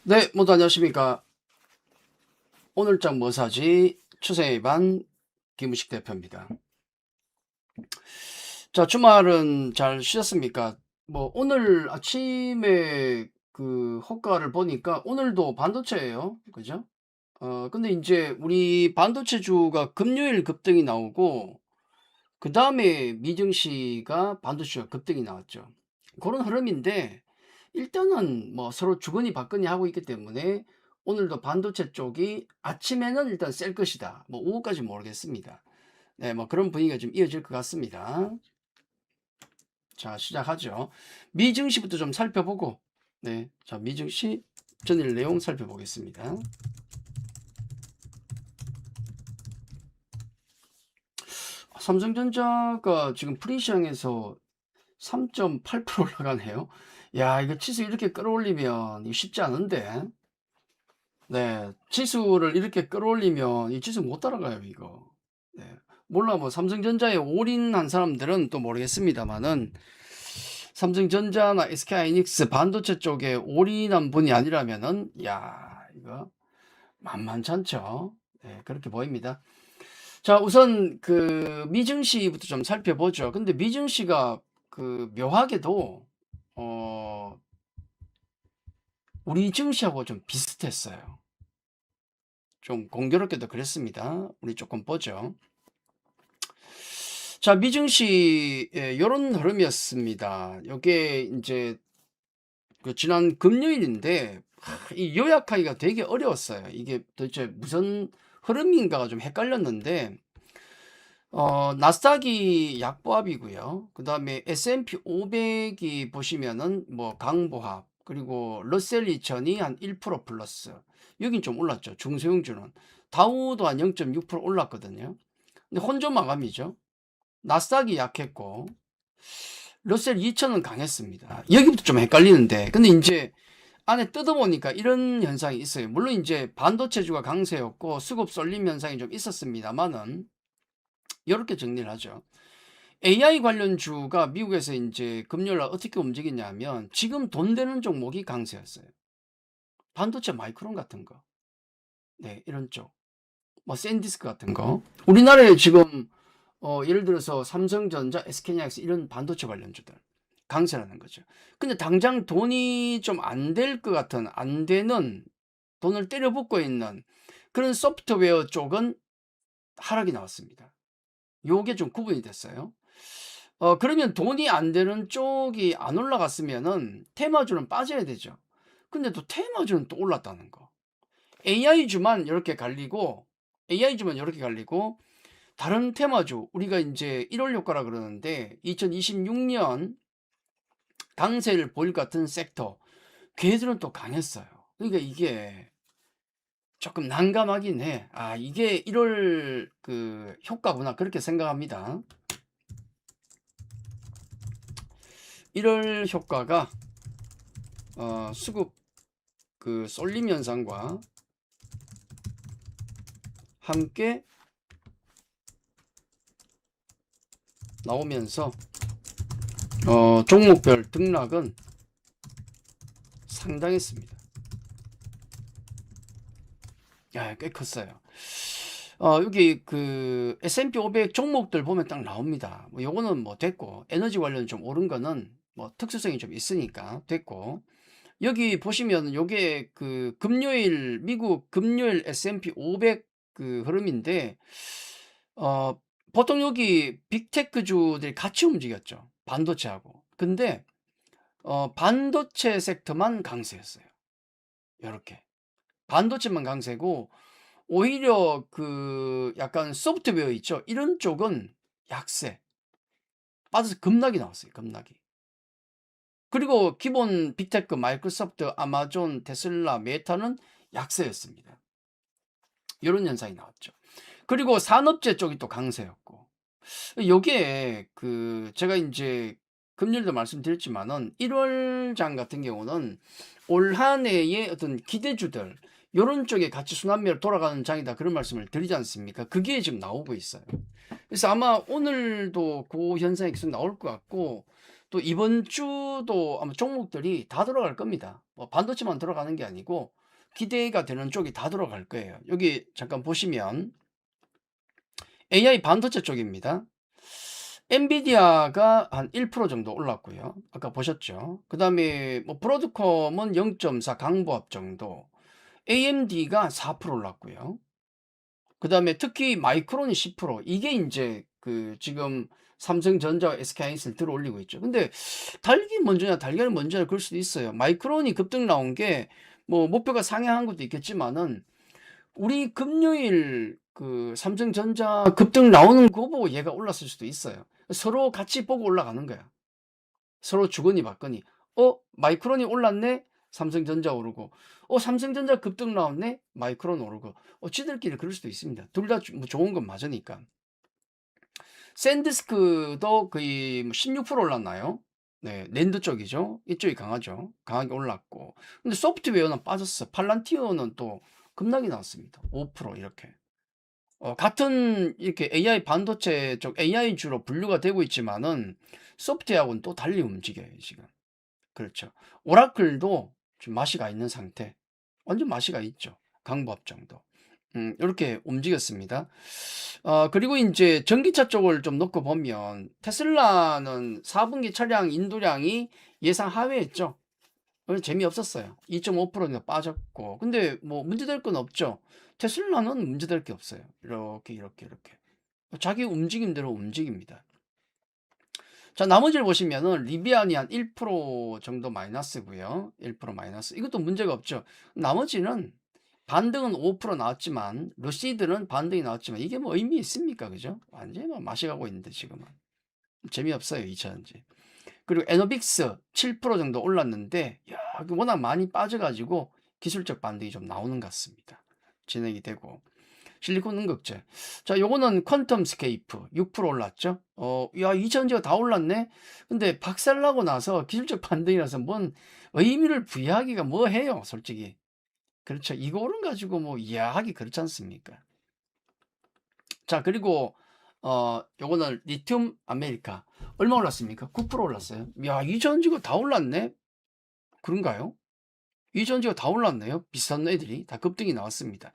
네, 모두 안녕하십니까. 오늘장 뭐 사지? 추세의 반 김우식 대표입니다. 자, 주말은 잘 쉬셨습니까? 뭐 오늘 아침에 그 호가를 보니까 오늘도 반도체예요. 그죠? 근데 이제 우리 반도체주가 금요일 급등이 나오고 그다음에 미증시가 반도체가 급등이 나왔죠. 그런 흐름인데 일단은 뭐 서로 주거니 받거니 하고 있기 때문에 오늘도 반도체 쪽이 아침에는 일단 셀 것이다. 뭐 오후까지 모르겠습니다. 네, 뭐 그런 분위기가 좀 이어질 것 같습니다. 자, 시작하죠. 미증시부터 좀 살펴보고, 네, 자, 미증시 전일 내용 살펴보겠습니다. 삼성전자가 지금 프리시장에서 3.8% 올라가네요. 야, 이거 지수 이렇게 끌어올리면 이거 쉽지 않은데. 네. 지수를 이렇게 끌어올리면 이 지수 못 따라가요, 이거. 네. 몰라, 뭐, 삼성전자에 올인한 사람들은 또 모르겠습니다만은, 삼성전자나 SK하이닉스 반도체 쪽에 올인한 분이 아니라면은, 야, 이거 만만찮죠. 네, 그렇게 보입니다. 자, 우선 그 미증시부터 좀 살펴보죠. 근데 미증시가 그 묘하게도, 어, 우리 증시하고 좀 비슷했어요. 좀 공교롭게도 그랬습니다. 우리 조금 보죠. 자, 미증시 요런 흐름이었습니다. 요게 인제 그 지난 금요일인데 이 요약하기가 되게 어려웠어요. 이게 도대체 무슨 흐름인가가 좀 헷갈렸는데 나스닥이 약보합이고요. 그다음에 S&P 500이 보시면은 뭐 강보합, 그리고 러셀 2000이 한 1% 플러스. 여긴 좀 올랐죠. 중소형주는. 다우도 한 0.6% 올랐거든요. 근데 혼조 마감이죠. 나스닥이 약했고 러셀 2000은 강했습니다. 여기부터 좀 헷갈리는데, 근데 이제 안에 뜯어보니까 이런 현상이 있어요. 물론 이제 반도체주가 강세였고 수급 쏠림 현상이 좀 있었습니다만은 이렇게 정리를 하죠. AI 관련주가 미국에서 이제 금요일 날 어떻게 움직이냐면 지금 돈 되는 종목이 강세였어요. 반도체 마이크론 같은 거. 네, 이런 쪽. 뭐 샌디스크 같은 거. 우리나라에 지금 예를 들어서 삼성전자, SK하이닉스 이런 반도체 관련주들 강세라는 거죠. 근데 당장 돈이 좀 안 될 것 같은, 안 되는, 돈을 때려붓고 있는 그런 소프트웨어 쪽은 하락이 나왔습니다. 요게 좀 구분이 됐어요. 그러면 돈이 안 되는 쪽이 안 올라갔으면은 테마주는 빠져야 되죠. 근데 또 테마주는 또 올랐다는 거. AI주만 이렇게 갈리고, AI주만 이렇게 갈리고, 다른 테마주, 우리가 이제 1월 효과라 그러는데 2026년 강세를 보일 것 같은 섹터, 걔들은 또 강했어요. 그러니까 이게 조금 난감하긴 해. 아, 이게 1월 그 효과구나. 그렇게 생각합니다. 1월 효과가 수급 그 쏠림 현상과 함께 나오면서 종목별 등락은 상당했습니다. 야, 꽤 컸어요. 여기 그 S&P 500 종목들 보면 딱 나옵니다. 뭐 요거는 뭐 됐고, 에너지 관련 좀 오른 거는 뭐 특수성이 좀 있으니까 됐고, 여기 보시면 요게 그 금요일, 미국 금요일 S&P 500 그 흐름인데, 어, 보통 여기 빅테크주들이 같이 움직였죠. 반도체하고. 근데, 반도체 섹터만 강세였어요. 요렇게. 반도체만 강세고, 오히려 그 약간 소프트웨어 있죠. 이런 쪽은 약세. 빠져서 급락이 나왔어요. 급락이. 그리고 기본 빅테크, 마이크로소프트, 아마존, 테슬라, 메타는 약세였습니다. 이런 현상이 나왔죠. 그리고 산업재 쪽이 또 강세였고. 요게 그 제가 이제 금요일도 말씀드렸지만은 1월장 같은 경우는 올 한 해의 어떤 기대주들 요런 쪽에 같이 순환매로 돌아가는 장이다, 그런 말씀을 드리지 않습니까? 그게 지금 나오고 있어요. 그래서 아마 오늘도 그 현상이 계속 나올 것 같고, 또 이번 주도 아마 종목들이 다 들어갈 겁니다. 뭐 반도체만 들어가는 게 아니고 기대가 되는 쪽이 다 들어갈 거예요. 여기 잠깐 보시면 AI 반도체 쪽입니다. 엔비디아가 한 1% 정도 올랐고요. 아까 보셨죠? 그다음에 뭐 브로드컴은 0.4 강보합 정도. AMD가 4% 올랐고요. 그다음에 특히 마이크론이 10%. 이게 인제 그 지금 삼성전자와 SK하이닉스를 들어올리고 있죠. 근데 달기 먼저냐 달걀이 먼저냐 그럴 수도 있어요. 마이크론이 급등 나온 게 뭐 목표가 상향한 것도 있겠지만은 우리 금요일 그 삼성전자 급등 나오는 거 보고 얘가 올랐을 수도 있어요. 서로 같이 보고 올라가는 거야. 서로 주거니 받거니. 마이크론이 올랐네. 삼성전자 오르고. 삼성전자 급등 나왔네. 마이크론 오르고. 지들끼리 그럴 수도 있습니다. 둘 다 뭐 좋은 건 맞으니까. 샌디스크도 거의 뭐 16% 올랐나요? 네, 낸드 쪽이죠. 이쪽이 강하죠. 강하게 올랐고. 근데 소프트웨어는 빠졌어. 팔란티어는 또 급락이 나왔습니다. 5% 이렇게. 같은 이렇게 AI 반도체 쪽 AI 주로 분류가 되고 있지만은 소프트웨어하고는 또 달리 움직여요, 지금. 그렇죠. 오라클도 좀 맛이가 있는 상태. 완전 맛이가 있죠. 강보합 정도. 요렇게 움직였습니다. 그리고 인제 전기차 쪽을 좀 놓고 보면 테슬라는 4분기 차량 인도량이 예상 하회했죠. 재미없었어요. 2.5% 정도 빠졌고. 근데 뭐 문제될 건 없죠. 테슬라는 문제될 게 없어요. 이렇게. 자기 움직임대로 움직입니다. 자, 나머지를 보시면은 리비안이 한 1% 정도 마이너스고요. 1% 마이너스. 이것도 문제가 없죠. 나머지는 반등은 5% 나왔지만 루시드는 반등이 나왔지만 이게 뭐 의미 있습니까? 그죠? 완전히 뭐 맛이 가고 있는데 지금은. 재미없어요, 2차전지. 그리고 에너빅스 7% 정도 올랐는데 야, 워낙 많이 빠져 가지고 기술적 반등이 좀 나오는 것 같습니다. 진행이 되고. 실리콘 응급제. 자, 요거는 퀀텀 스케이프 6% 올랐죠? 야, 2차전지가 다 올랐네? 근데 박살나고 나서 기술적 반등이라서 뭔 의미를 부여하기가 뭐 해요, 솔직히. 그렇죠. 이거를 가지고 뭐 이해하기 그렇지 않습니까? 자, 그리고 요거는 리튬 아메리카. 얼마 올랐습니까? 9% 올랐어요. 야, 이전지가 다 올랐네? 그런가요? 이전지가 다 올랐네요. 비슷한 애들이 다 급등이 나왔습니다.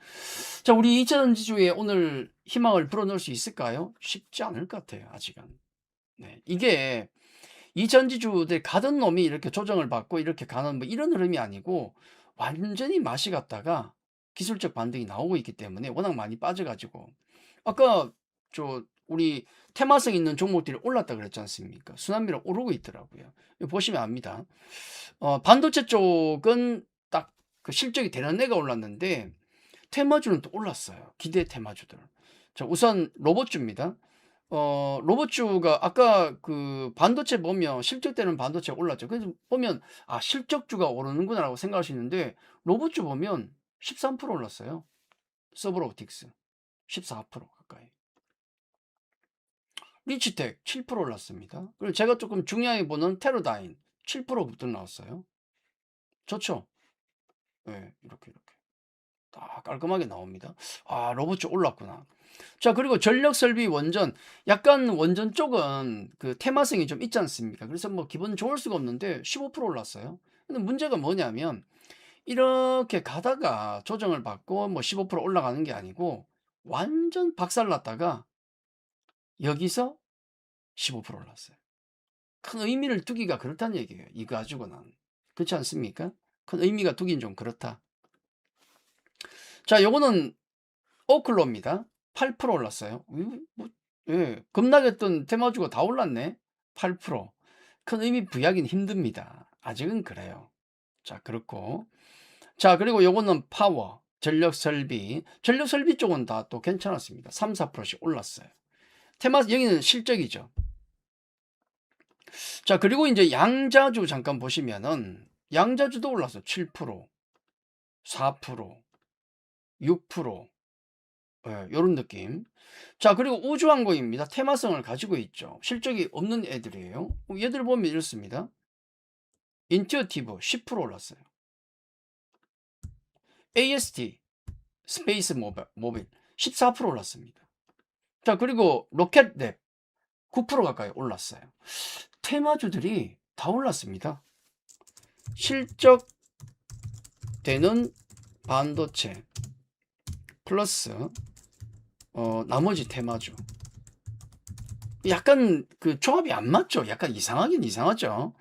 자, 우리 이전지주에 오늘 희망을 불어넣을 수 있을까요? 쉽지 않을 것 같아요, 아직은. 네. 이게 이전지주들 가던 놈이 이렇게 조정을 받고 이렇게 가는 뭐 이런 흐름이 아니고 완전히 맛이 갔다가 기술적 반등이 나오고 있기 때문에 워낙 많이 빠져가지고 아까 우리 테마성 있는 종목들이 올랐다 그랬지 않습니까? 순환비로 오르고 있더라고요. 이거 보시면 압니다. 반도체 쪽은 딱 그 실적이 되는 애가 올랐는데 테마주는 또 올랐어요. 기대 테마주들. 자, 우선 로봇주입니다. 로봇주가 아까 그 반도체 보면 실적되는 반도체가 올랐죠. 그래서 보면 실적주가 오르는구나라고 생각할 수 있는데 로봇주 보면 13% 올랐어요. 서브로보틱스 14% 가까이. 리치텍 7% 올랐습니다. 그리고 제가 조금 중요하게 보는 테로다인 7% 급등 나왔어요. 좋죠? 네, 이렇게. 다 깔끔하게 나옵니다. 로봇주 올랐구나. 자, 그리고 전력설비 원전. 약간 원전 쪽은 그 테마성이 좀 있지 않습니까? 그래서 뭐 기분 좋을 수가 없는데 15% 올랐어요. 근데 문제가 뭐냐면 이렇게 가다가 조정을 받고 뭐 15% 올라가는 게 아니고 완전 박살났다가 여기서 15% 올랐어요. 큰 의미를 두기가 그렇다는 얘기예요. 이거 가지고는. 그렇지 않습니까? 큰 의미가 두긴 좀 그렇다. 자, 요거는 오클로입니다. 8% 올랐어요. 예, 급락했던 테마주가 다 올랐네. 8%. 큰 의미 부여하기는 힘듭니다. 아직은 그래요. 자, 그렇고. 자, 그리고 요거는 파워, 전력 설비. 전력 설비 쪽은 다 또 괜찮았습니다. 3, 4%씩 올랐어요. 여기는 실적이죠. 자, 그리고 이제 양자주 잠깐 보시면은 양자주도 올랐어. 7%, 4%, 6%. 예, 요런 느낌. 자, 그리고 우주항공입니다. 테마성을 가지고 있죠. 실적이 없는 애들이에요. 얘들 보면 이렇습니다. 인튜어티브 10% 올랐어요. AST 스페이스 모빌 14% 올랐습니다. 자, 그리고 로켓랩 9% 가까이 올랐어요. 테마주들이 다 올랐습니다. 실적되는 반도체 플러스 나머지 테마주. 약간 그 조합이 안 맞죠. 약간 이상하긴 이상하죠.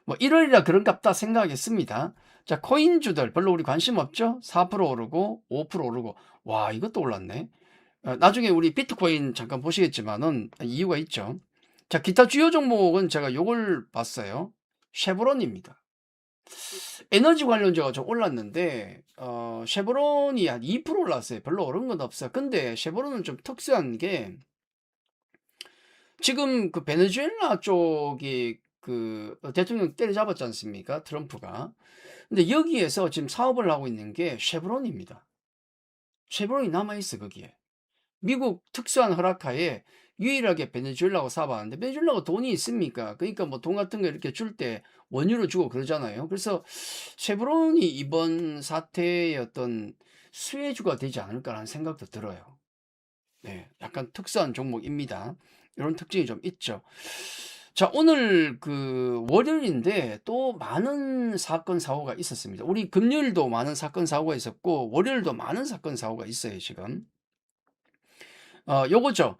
뭐 1월이라 그런갑다 생각하겠습니다. 자, 코인주들 별로 우리 관심 없죠. 4% 오르고 5% 오르고. 와, 이것도 올랐네. 나중에 우리 비트코인 잠깐 보시겠지만은 이유가 있죠. 자, 기타 주요 종목은 제가 요걸 봤어요. 쉐보론입니다. 에너지 관련주가 좀 올랐는데 쉐보론이 한 2% 올랐어요. 별로 오른 건 없어요. 근데 쉐보론은 좀 특수한 게 지금 그 베네수엘라 쪽이 그 대통령 때려잡았지 않습니까? 트럼프가. 근데 여기에서 지금 사업을 하고 있는 게 쉐보론입니다. 쉐보론이 남아있어 거기에. 미국 특수한 허락하에 유일하게 베네수엘라하고 사업하는데 베네수엘라가 돈이 있습니까? 그러니까 뭐 돈 같은 거 이렇게 줄 때 원유로 주고 그러잖아요. 그래서 쉐보론이 이번 사태의 어떤 수혜주가 되지 않을까라는 생각도 들어요. 네, 약간 특수한 종목입니다. 이런 특징이 좀 있죠. 자, 오늘 그 월요일인데 또 많은 사건 사고가 있었습니다. 우리 금요일도 많은 사건 사고가 있었고 월요일도 많은 사건 사고가 있어요 지금. 요거죠.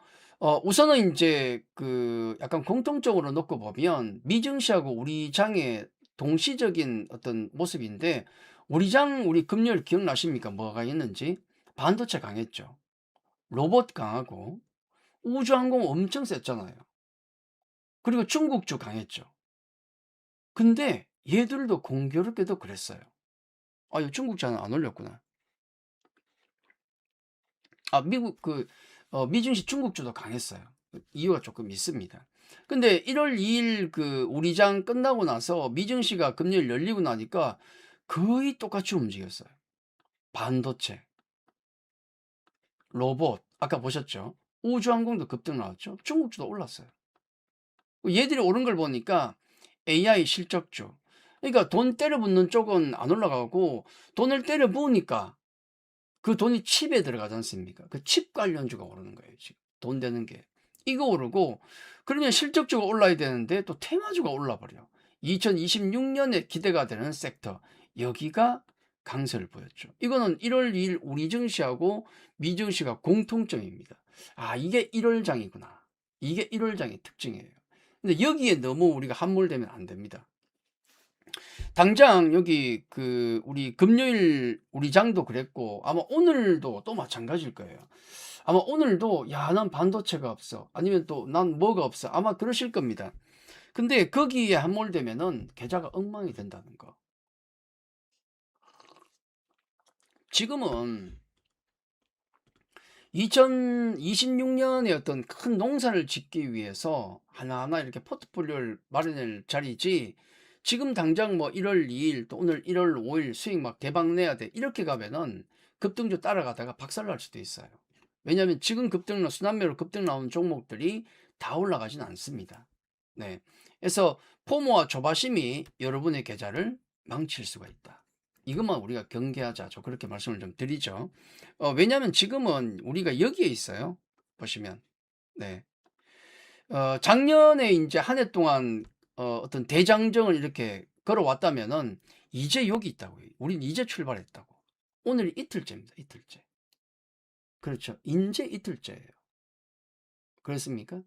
우선은 인제 그 약간 공통적으로 놓고 보면 미증시하고 우리장의 동시적인 어떤 모습인데 우리 금요일 기억나십니까? 뭐가 있는지? 반도체 강했죠. 로봇 강하고 우주항공 엄청 셌잖아요. 그리고 중국주 강했죠. 근데 얘들도 공교롭게도 그랬어요. 이 중국주는 안 올렸구나. 미국 미증시 중국주도 강했어요. 이유가 조금 있습니다. 근데 1월 2일 그 우리장 끝나고 나서 미증시가 금요일 열리고 나니까 거의 똑같이 움직였어요. 반도체, 로봇, 아까 보셨죠? 우주항공도 급등 나왔죠? 중국주도 올랐어요. 얘들이 오른 걸 보니까 AI 실적주. 그러니까 돈 때려 붓는 쪽은 안 올라가고 돈을 때려 부으니까 그 돈이 칩에 들어가지 않습니까? 그 칩 관련주가 오르는 거예요, 지금. 돈 되는 게. 이거 오르고, 그러면 실적주가 올라야 되는데 또 테마주가 올라버려. 2026년에 기대가 되는 섹터. 여기가 강세를 보였죠. 이거는 1월 2일 우리 증시하고 미 증시가 공통점입니다. 이게 1월장이구나. 이게 1월장의 특징이에요. 근데 여기에 너무 우리가 함몰되면 안 됩니다. 당장 여기 그 우리 금요일 우리 장도 그랬고 아마 오늘도 또 마찬가지일 거예요. 아마 오늘도 야, 난 반도체가 없어. 아니면 또 난 뭐가 없어. 아마 그러실 겁니다. 근데 거기에 함몰되면은 계좌가 엉망이 된다는 거. 지금은 2026년에 어떤 큰 농사를 짓기 위해서 하나하나 이렇게 포트폴리오를 마련할 자리지 지금 당장 뭐 1월 2일 또 오늘 1월 5일 수익 막 대박 내야 돼 이렇게 가면은 급등주 따라가다가 박살날 수도 있어요. 왜냐하면 지금 순환매로 급등 나온 종목들이 다 올라가진 않습니다. 네, 그래서 포모와 조바심이 여러분의 계좌를 망칠 수가 있다. 이것만 우리가 경계하자. 저 그렇게 말씀을 좀 드리죠. 왜냐하면 지금은 우리가 여기에 있어요. 보시면. 네. 작년에 이제 한 해 동안 어떤 대장정을 이렇게 걸어왔다면은 이제 여기 있다고요. 우린 이제 출발했다고. 오늘이 이틀째입니다. 이틀째. 그렇죠. 인제 이틀째예요. 그렇습니까?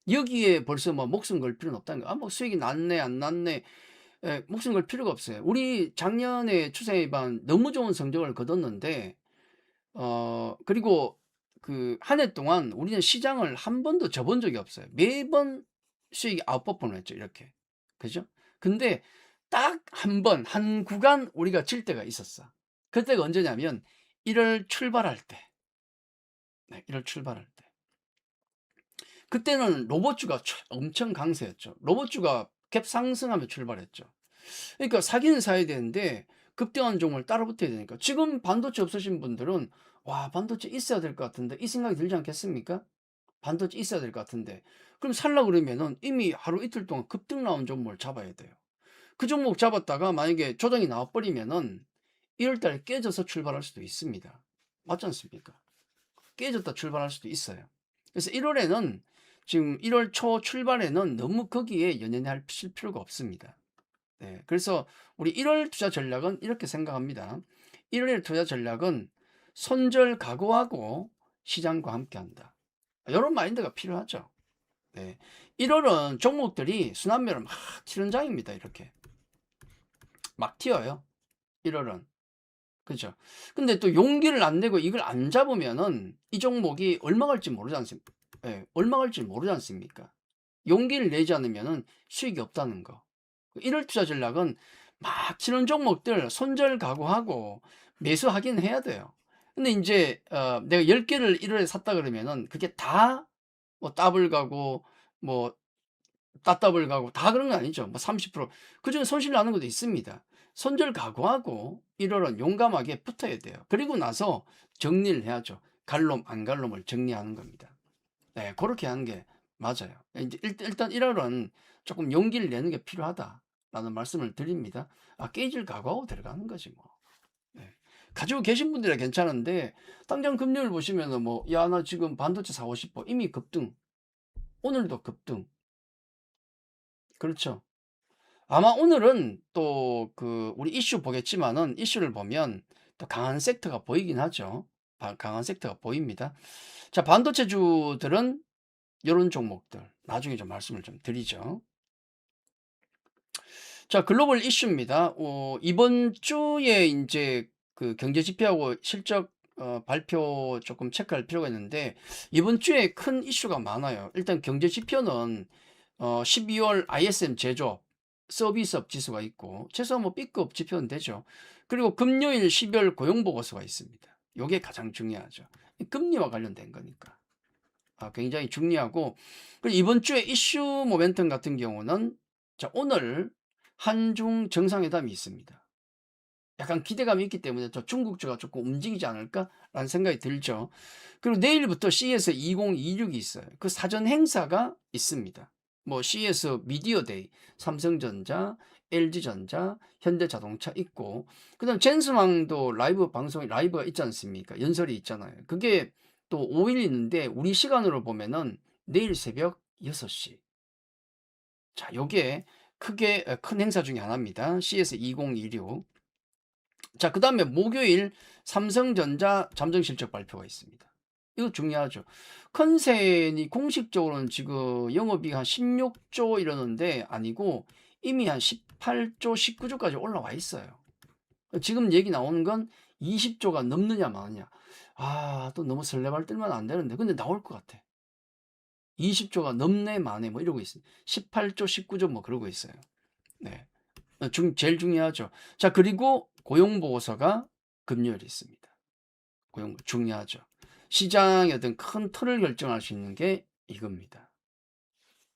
여기에 벌써 뭐 목숨 걸 필요는 없다는 거. 뭐 수익이 났네, 안 났네. 목숨 걸 필요가 없어요. 우리 작년에 추세반 너무 좋은 성적을 거뒀는데 그리고 그 한 해 동안 우리는 시장을 한 번도 져본 적이 없어요. 매번 수익이 아웃퍼폼을 했죠, 이렇게. 그죠? 근데 딱 한 번, 한 구간 우리가 질 때가 있었어. 그때가 언제냐면 1월 출발할 때. 네, 1월 출발할 때. 그때는 로봇주가 엄청 강세였죠. 로봇주가 갭 상승하며 출발했죠. 그러니까 사기는 사야 되는데 급등한 종을 따라 붙어야 되니까 지금 반도체 없으신 분들은 와, 반도체 있어야 될 것 같은데 이 생각이 들지 않겠습니까? 반도체 있어야 될 것 같은데 그럼 살라 그러면은 이미 하루 이틀 동안 급등 나온 종목을 잡아야 돼요. 그 종목 잡았다가 만약에 조정이 나와버리면은 1월 달에 깨져서 출발할 수도 있습니다. 맞지 않습니까? 깨졌다 출발할 수도 있어요. 그래서 1월에는 지금 1월 초 출발에는 너무 거기에 연연하실 필요가 없습니다. 네. 그래서 우리 1월 투자 전략은 이렇게 생각합니다. 1월 투자 전략은 손절 각오하고 시장과 함께한다. 이런 마인드가 필요하죠. 네. 1월은 종목들이 순환매를 막 튀는 장입니다. 이렇게 막 튀어요. 1월은. 그죠. 근데 또 용기를 안 내고 이걸 안 잡으면은 이 종목이 얼마 갈지 모르지 않습니까? 예, 얼마 갈지 모르지 않습니까? 용기를 내지 않으면은 수익이 없다는 거. 1월 투자 전략은 막 치는 종목들 손절 각오하고 매수하긴 해야 돼요. 근데 인제 내가 10개를 1월에 샀다 그러면은 그게 다 뭐 더블 가고 뭐 따더블 가고 다 그런 건 아니죠. 뭐 30% 그중에 손실 나는 것도 있습니다. 손절 각오하고 1월은 용감하게 붙어야 돼요. 그리고 나서 정리를 해야죠. 갈 놈 안 갈 놈을 정리하는 겁니다. 네, 고렇게 하는 게 맞아요. 인제 일단 1월은 조금 용기를 내는 게 필요하다라는 말씀을 드립니다. 깨질 각오하고 들어가는 거지 뭐. 네. 가지고 계신 분들은 괜찮은데 당장 금요일 보시면은 뭐 "야 나 지금 반도체 사고 싶어." 이미 급등. 오늘도 급등. 그렇죠. 아마 오늘은 또 우리 이슈 보겠지만은 이슈를 보면 또 강한 섹터가 보이긴 하죠. 강한 섹터가 보입니다. 자, 반도체주들은 요런 종목들 나중에 좀 말씀을 좀 드리죠. 자, 글로벌 이슈입니다. 이번 주에 인제 경제 지표하고 실적 발표 조금 체크할 필요가 있는데 이번 주에 큰 이슈가 많아요. 일단 경제 지표는 12월 ISM 제조업, 서비스업 지수가 있고 최소한 뭐 B급 지표는 되죠. 그리고 금요일 12월 고용 보고서가 있습니다. 요게 가장 중요하죠. 금리와 관련된 거니까. 굉장히 중요하고 그리고 이번 주에 이슈 모멘텀 같은 경우는 자, 오늘 한중 정상회담이 있습니다. 약간 기대감이 있기 때문에 저 중국주가 조금 움직이지 않을까라는 생각이 들죠. 그리고 내일부터 CES 2026이 있어요. 그 사전 행사가 있습니다. 뭐 CES 미디어 데이, 삼성전자, LG전자, 현대자동차 있고 그다음 젠스망도 라이브 방송이 라이브가 있지 않습니까? 연설이 있잖아요. 그게 또 5일 있는데 우리 시간으로 보면은 내일 새벽 6시. 자, 요게 크게 큰 행사 중에 하나입니다. CS 2026. 자, 그다음에 목요일 삼성전자 잠정 실적 발표가 있습니다. 이거 중요하죠. 컨센이 공식적으로는 지금 영업이익 한 16조 이러는데 아니고 이미 한 18조, 19조까지 올라와 있어요. 지금 얘기 나오는 건 20조가 넘느냐 마느냐. 또 너무 설레발 들면 안 되는데 근데 나올 것 같아. 20조가 넘네 마네 뭐 이러고 있어요. 18조, 19조 뭐 그러고 있어요. 네. 제일 중요하죠. 자, 그리고 고용 보고서가 금요일에 있습니다. 고용 중요하죠. 시장의 어떤 큰 틀을 결정할 수 있는 게 이겁니다.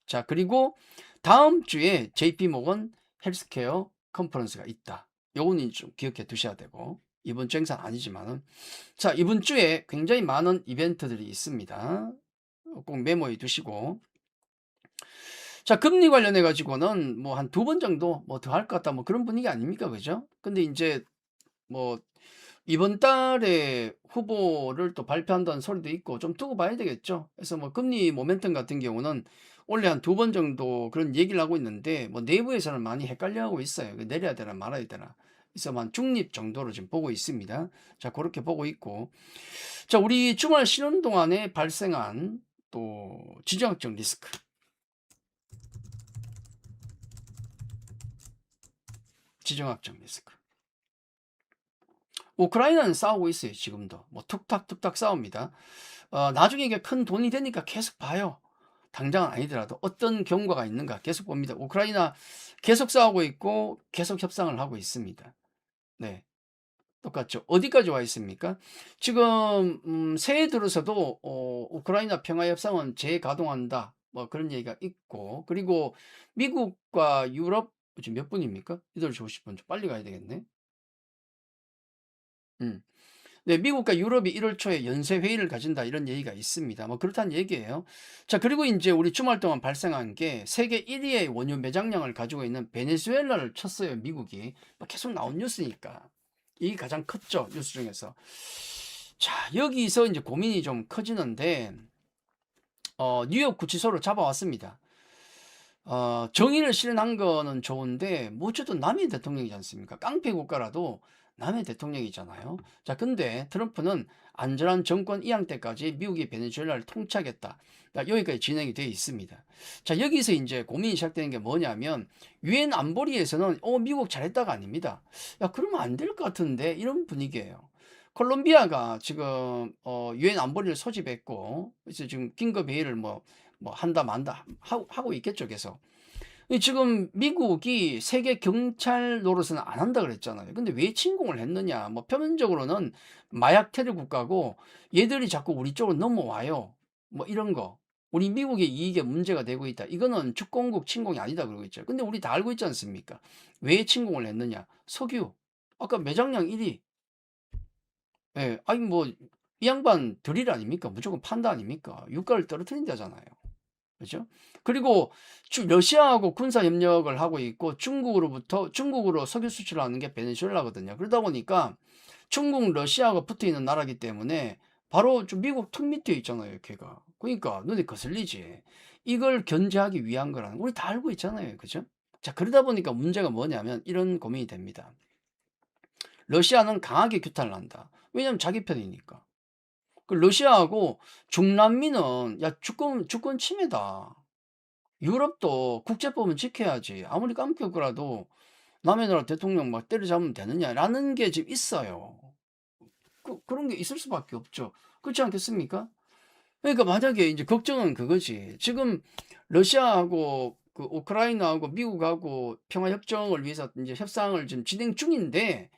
자, 그리고 다음 주에 JP 모건 헬스케어 컨퍼런스가 있다. 요거는 좀 기억해 두셔야 되고 이번 주 행사는 아니지만은 자, 이번 주에 굉장히 많은 이벤트들이 있습니다. 꼭 메모해 두시고 자, 금리 관련해 가지고는 뭐 한 2번 정도 뭐 더 할 것 같다 뭐 그런 분위기 아닙니까? 그죠? 근데 인제 뭐 이번 달에 후보를 또 발표한다는 소리도 있고 좀 두고 봐야 되겠죠. 그래서 뭐 금리 모멘텀 같은 경우는 원래 한 2번 정도 그런 얘기를 하고 있는데 뭐 내부에서는 많이 헷갈려하고 있어요. 내려야 되나 말아야 되나. 그래서 한 중립 정도로 지금 보고 있습니다. 자, 고렇게 보고 있고. 자, 우리 주말 쉬는 동안에 발생한 또 지정학적 리스크. 지정학적 리스크. 우크라이나는 싸우고 있어요, 지금도. 뭐 툭탁툭탁 싸웁니다. 나중에 이게 큰 돈이 되니까 계속 봐요. 당장은 아니더라도 어떤 경과가 있는가 계속 봅니다. 우크라이나 계속 싸우고 있고 계속 협상을 하고 있습니다. 네. 똑같죠. 어디까지 와 있습니까? 지금 새해 들어서도 우크라이나 평화 협상은 재가동한다. 뭐 그런 얘기가 있고 그리고 미국과 유럽 지금 몇 분입니까? 8시 50분. 좀 빨리 가야 되겠네. 음. 네, 미국과 유럽이 1월 초에 연쇄 회의를 가진다 이런 얘기가 있습니다. 뭐 그렇다는 얘기예요. 자, 그리고 이제 우리 주말 동안 발생한 게 세계 1위의 원유 매장량을 가지고 있는 베네수엘라를 쳤어요, 미국이. 뭐 계속 나온 뉴스니까. 이게 가장 컸죠, 뉴스 중에서. 자, 여기서 이제 고민이 좀 커지는데 뉴욕 구치소로 잡아왔습니다. 정의를 실현한 거는 좋은데 뭐 어쨌든 남의 대통령이지 않습니까? 깡패 국가라도 남의 대통령이잖아요. 자, 근데 트럼프는 안전한 정권 이양 때까지 미국이 베네수엘라를 통치하겠다. 자, 여기까지 진행이 되어 있습니다. 자, 여기서 이제 고민이 시작되는 게 뭐냐면 유엔 안보리에서는 미국 잘했다가 아닙니다. 야, 그러면 안 될 것 같은데 이런 분위기예요. 콜롬비아가 지금 유엔 안보리를 소집했고 그래서 지금 긴급 회의를 뭐 한다 만다 하고 있겠죠 계속. 지금 미국이 세계 경찰 노릇은 안 한다 그랬잖아요. 근데 왜 침공을 했느냐? 뭐 표면적으로는 마약 테러 국가고 얘들이 자꾸 우리 쪽으로 넘어와요. 뭐 이런 거. 우리 미국의 이익에 문제가 되고 있다. 이거는 주권국 침공이 아니다 그러고 있죠. 근데 우리 다 알고 있지 않습니까? 왜 침공을 했느냐? 석유. 아까 매장량 1위. 예. 아니 뭐 이 양반 드릴 아닙니까? 무조건 판다 아닙니까? 유가를 떨어뜨린다잖아요. 그죠? 그리고 러시아하고 군사 협력을 하고 있고 중국으로 석유 수출하는 게 베네수엘라거든요. 그러다 보니까 중국, 러시아가 붙어 있는 나라기 때문에 바로 좀 미국 턱 밑에 있잖아요, 걔가. 그러니까 눈에 거슬리지. 이걸 견제하기 위한 거라는 거 우리 다 알고 있잖아요. 그죠? 자, 그러다 보니까 문제가 뭐냐면 이런 고민이 됩니다. 러시아는 강하게 규탄을 한다. 왜냐면 자기 편이니까. 그 러시아하고 중남미는 야 주권 침해다. 유럽도 국제법은 지켜야지. 아무리 깜깜거라도 남의 나라 대통령 막 때려잡으면 되느냐라는 게 지금 있어요. 그런 게 있을 수밖에 없죠. 그렇지 않겠습니까? 그러니까 만약에 이제 걱정은 그거지. 지금 러시아하고 그 우크라이나하고 미국하고 평화협정을 위해서 이제 협상을 지금 진행 중인데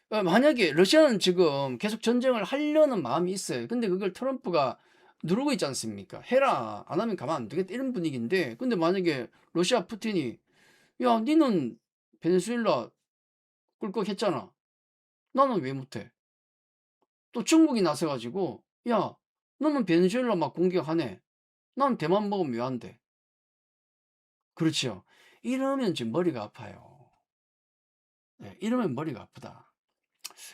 만약에 러시아는 지금 계속 전쟁을 하려는 마음이 있어요. 근데 그걸 트럼프가 누르고 있지 않습니까? 해라. 안 하면 가만 안 두겠다. 이런 분위기인데. 근데 만약에 러시아 푸틴이 야, 니는 베네수엘라 꿀꺽했잖아. 나는 왜 못해? 또 중국이 나서가지고 야, 너는 베네수엘라 막 공격하네. 난 대만 먹으면 왜 안 돼? 그렇죠. 이러면 지금 머리가 아파요. 네, 이러면 머리가 아프다.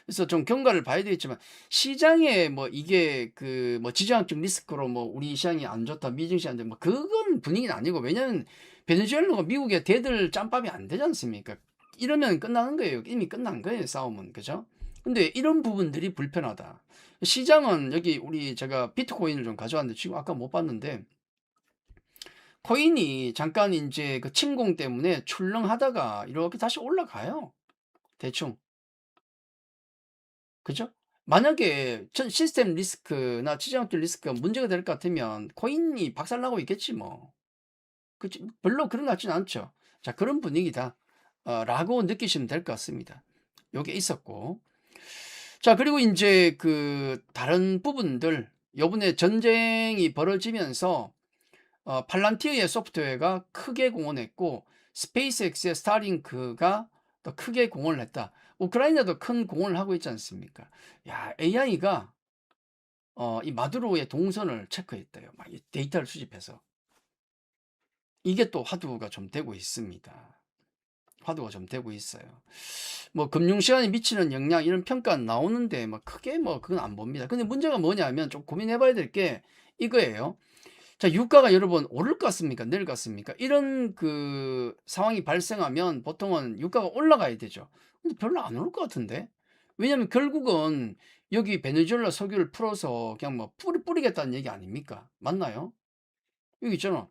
그래서 좀 경과를 봐야 되겠지만 시장에 뭐 이게 그 뭐 지정학적 리스크로 뭐 우리 시장이 안 좋다 미증시 안 좋다 뭐 그건 분위기는 아니고 왜냐면 베네수엘라가 미국에 대들 짬밥이 안 되지 않습니까? 이러면 끝나는 거예요. 이미 끝난 거예요 싸움은. 그죠? 근데 이런 부분들이 불편하다. 시장은 여기 우리 제가 비트코인을 좀 가져왔는데 지금 아까 못 봤는데 코인이 잠깐 이제 그 침공 때문에 출렁하다가 이렇게 다시 올라가요. 대충. 그죠? 만약에 시스템 리스크나 지정학적 리스크가 문제가 될 것 같으면 코인이 박살나고 있겠지 뭐. 그치? 별로 그런 것 같지는 않죠. 자, 그런 분위기다. 라고 느끼시면 될 것 같습니다. 요게 있었고. 자, 그리고 이제 그 다른 부분들 요번에 전쟁이 벌어지면서 팔란티어의 소프트웨어가 크게 공헌했고 스페이스X의 스타링크가 또 크게 공헌을 했다. 우크라이나도 큰 공헌을 하고 있지 않습니까? 야, AI가 이 마두로의 동선을 체크했대요. 막 이 데이터를 수집해서. 이게 또 화두가 좀 되고 있습니다. 화두가 좀 되고 있어요. 뭐 금융 시간에 미치는 영향 이런 평가는 나오는데 뭐 크게 뭐 그건 안 봅니다. 근데 문제가 뭐냐면 좀 고민해 봐야 될 게 이거예요. 자, 유가가 여러분 오를 것 같습니까? 내릴 것 같습니까? 이런 그 상황이 발생하면 보통은 유가가 올라가야 되죠. 근데 별로 안 오를 것 같은데? 왜냐면 결국은 여기 베네수엘라 석유를 풀어서 그냥 뭐 뿌리겠다는 얘기 아닙니까? 맞나요? 여기 있잖아.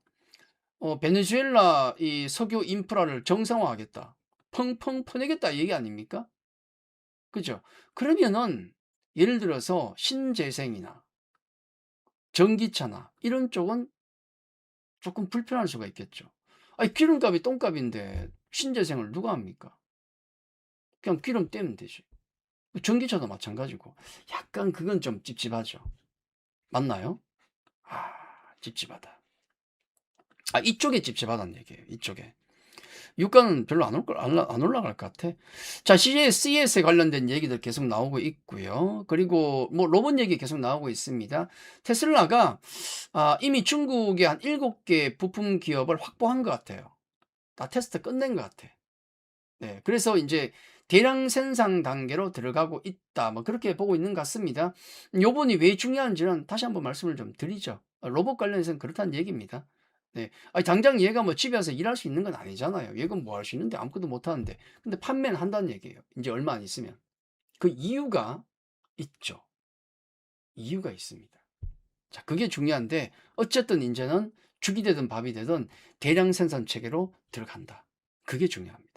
베네수엘라 이 석유 인프라를 정상화하겠다. 펑펑 퍼내겠다 얘기 아닙니까? 그죠? 그러면은 예를 들어서 신재생이나 전기차나 이런 쪽은 조금 불편할 수가 있겠죠. 아니 기름값이 똥값인데 신재생을 누가 합니까? 그냥 기름 떼면 되지. 전기차도 마찬가지고 약간 그건 좀 찝찝하죠. 맞나요? 아, 찝찝하다. 이쪽에 찝찝하다는 얘기예요. 이쪽에. 유가는 별로 안 올라갈 것 같아. 자, CES에 관련된 얘기들 계속 나오고 있고요. 그리고 뭐 로봇 얘기 계속 나오고 있습니다. 테슬라가 이미 중국의 한 7개 부품 기업을 확보한 것 같아요. 다 테스트 끝낸 것 같아. 네, 그래서 이제 대량 생산 단계로 들어가고 있다. 뭐 그렇게 보고 있는 것 같습니다. 요번이 왜 중요한지는 다시 한번 말씀을 좀 드리죠. 로봇 관련해서는 그렇다는 얘기입니다. 네. 아니 당장 얘가 뭐 집에 와서 일할 수 있는 건 아니잖아요. 얘가 뭐 할 수 있는데 아무것도 못 하는데. 근데 판매는 한다는 얘기예요. 인제 얼마 안 있으면. 그 이유가 있죠. 이유가 있습니다. 자 그게 중요한데 어쨌든 인제는 죽이 되든 밥이 되든 대량 생산 체계로 들어간다. 그게 중요합니다.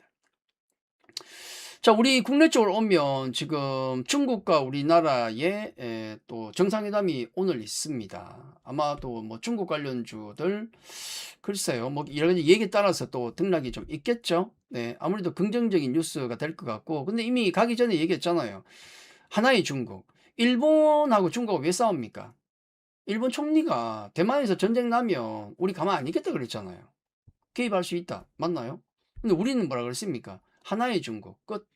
자 우리 국내 쪽으로 오면 지금 중국과 우리나라의 또 정상회담이 오늘 있습니다. 아마도 뭐 중국 관련주들 글쎄요. 뭐 여러 가지 얘기에 따라서 또 등락이 좀 있겠죠. 네. 아무래도 긍정적인 뉴스가 될 것 같고 근데 이미 가기 전에 얘기했잖아요. 하나의 중국. 일본하고 중국하고 왜 싸웁니까? 일본 총리가 "대만에서 전쟁 나면 우리 가만 안 있겠다." 그랬잖아요. "개입할 수 있다." 맞나요? 근데 우리는 뭐라 그랬습니까? "하나의 중국." 끝.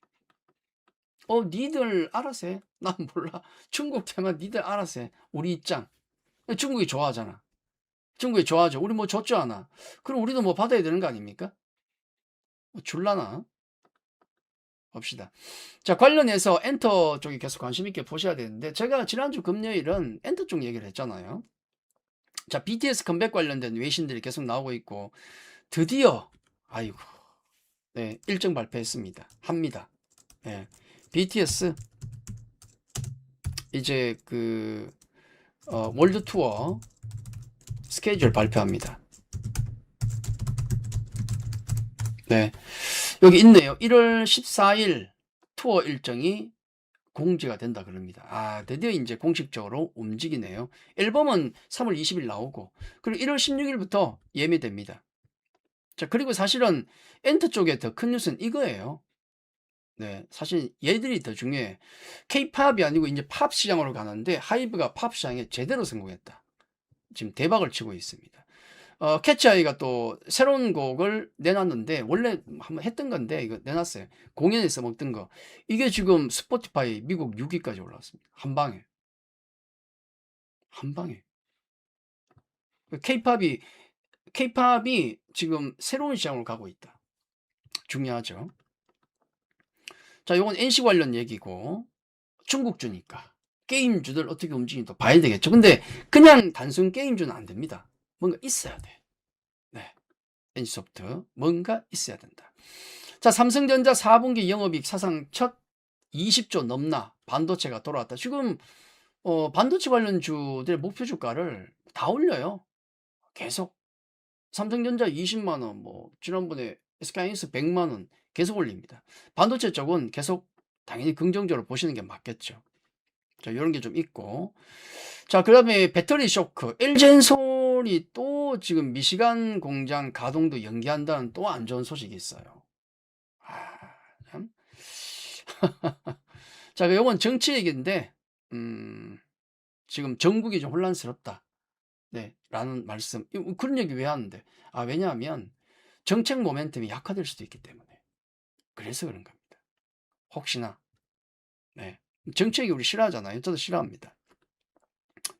니들 알아서 해. 난 몰라. 중국 대만 니들 알아서 해. 우리 입장. 중국이 좋아하잖아. 중국이 좋아하죠. 우리 뭐 줬죠 않아. 그럼 우리도 뭐 받아야 되는 거 아닙니까? 뭐 줄라나? 봅시다. 자 관련해서 엔터 쪽에 계속 관심 있게 보셔야 되는데 제가 지난주 금요일은 엔터 쪽 얘기를 했잖아요. 자 BTS 컴백 관련된 외신들이 계속 나오고 있고 드디어 아이고 네 일정 발표했습니다. 합니다. 예. BTS 이제 그 월드 투어 스케줄 발표합니다. 네. 여기 있네요. 1월 14일 투어 일정이 공지가 된다 그럽니다. 아 드디어 인제 공식적으로 움직이네요. 앨범은 3월 20일 나오고 그리고 1월 16일부터 예매됩니다. 자 그리고 사실은 엔터 쪽에 더 큰 뉴스는 이거예요. 네. 사실 얘들이 더 중요해. 케이팝이 아니고 인제 팝 시장으로 가는데 하이브가 팝 시장에 제대로 성공했다. 지금 대박을 치고 있습니다. 캐치아이가 또 새로운 곡을 내놨는데 원래 한번 했던 건데 이거 내놨어요. 공연에서 먹던 거. 이게 지금 스포티파이 미국 6 위까지 올라왔습니다. 한 방에. 한 방에. 그 케이팝이 지금 새로운 시장으로 가고 있다. 중요하죠. 자 요건 NC 관련 얘기고 중국주니까 게임주들 어떻게 움직이는지 또 봐야 되겠죠. 근데 그냥 단순 게임주는 안 됩니다. 뭔가 있어야 돼. 네. NC소프트 뭔가 있어야 된다. 자 삼성전자 4분기 영업이익 사상 첫 20조 넘나 반도체가 돌아왔다. 지금 반도체 관련주들의 목표 주가를 다 올려요. 계속. 삼성전자 20만 원, 뭐 지난번에 SK하이닉스 100만 원 계속 올립니다. 반도체 쪽은 계속 당연히 긍정적으로 보시는 게 맞겠죠. 자 요런 게 좀 있고 자 그다음에 배터리 쇼크 LG엔솔이 또 지금 미시간 공장 가동도 연기한다는 또 안 좋은 소식이 있어요. 아 참. 자 요건 정치 얘기인데 지금 "전국이 좀 혼란스럽다." 네 라는 말씀. 그런 얘기 왜 하는데 왜냐하면 정책 모멘텀이 약화될 수도 있기 때문에. 그래서 그런 겁니다. 혹시나. 네. 정치 얘기 우리 싫어하잖아요. 저도 싫어합니다.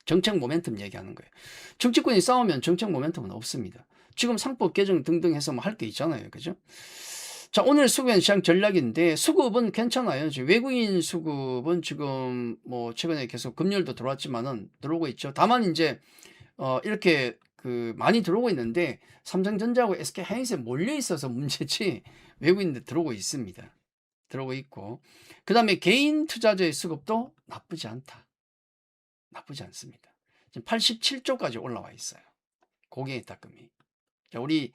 정책 모멘텀 얘기하는 거예요. 정치권이 싸우면 정책 모멘텀은 없습니다. 지금 상법 개정 등등 해서 뭐 할 게 있잖아요. 그죠? 자 오늘 수급엔 시장 전략인데 수급은 괜찮아요. 지금 외국인 수급은 지금 뭐 최근에 계속 금요일도 들어왔지만은 들어오고 있죠. 다만 인제 이렇게 그 많이 들어오고 있는데 삼성전자하고 SK하이닉스에 몰려 있어서 문제지 외국인들 들어오고 있습니다. 들어오고 있고 그다음에 개인 투자자의 수급도 나쁘지 않다. 나쁘지 않습니다. 지금 87조까지 올라와 있어요. 고객의 입금이. 자 우리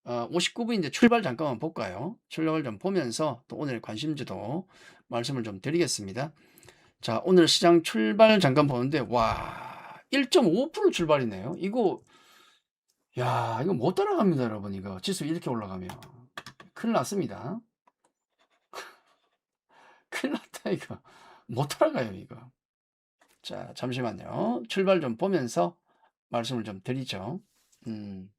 59분인데 출발 잠깐만 볼까요? 출력을 좀 보면서 또 오늘 관심주도 말씀을 좀 드리겠습니다. 자 오늘 시장 출발 잠깐 보는데 와 1.5% 출발이네요. 이거 못 따라갑니다 여러분 이거. 지수 이렇게 올라가면. 큰일 났습니다. 큰일 났다 이거. 못 따라가요 이거. 자 잠시만요. 출발 좀 보면서 말씀을 좀 드리죠. 음.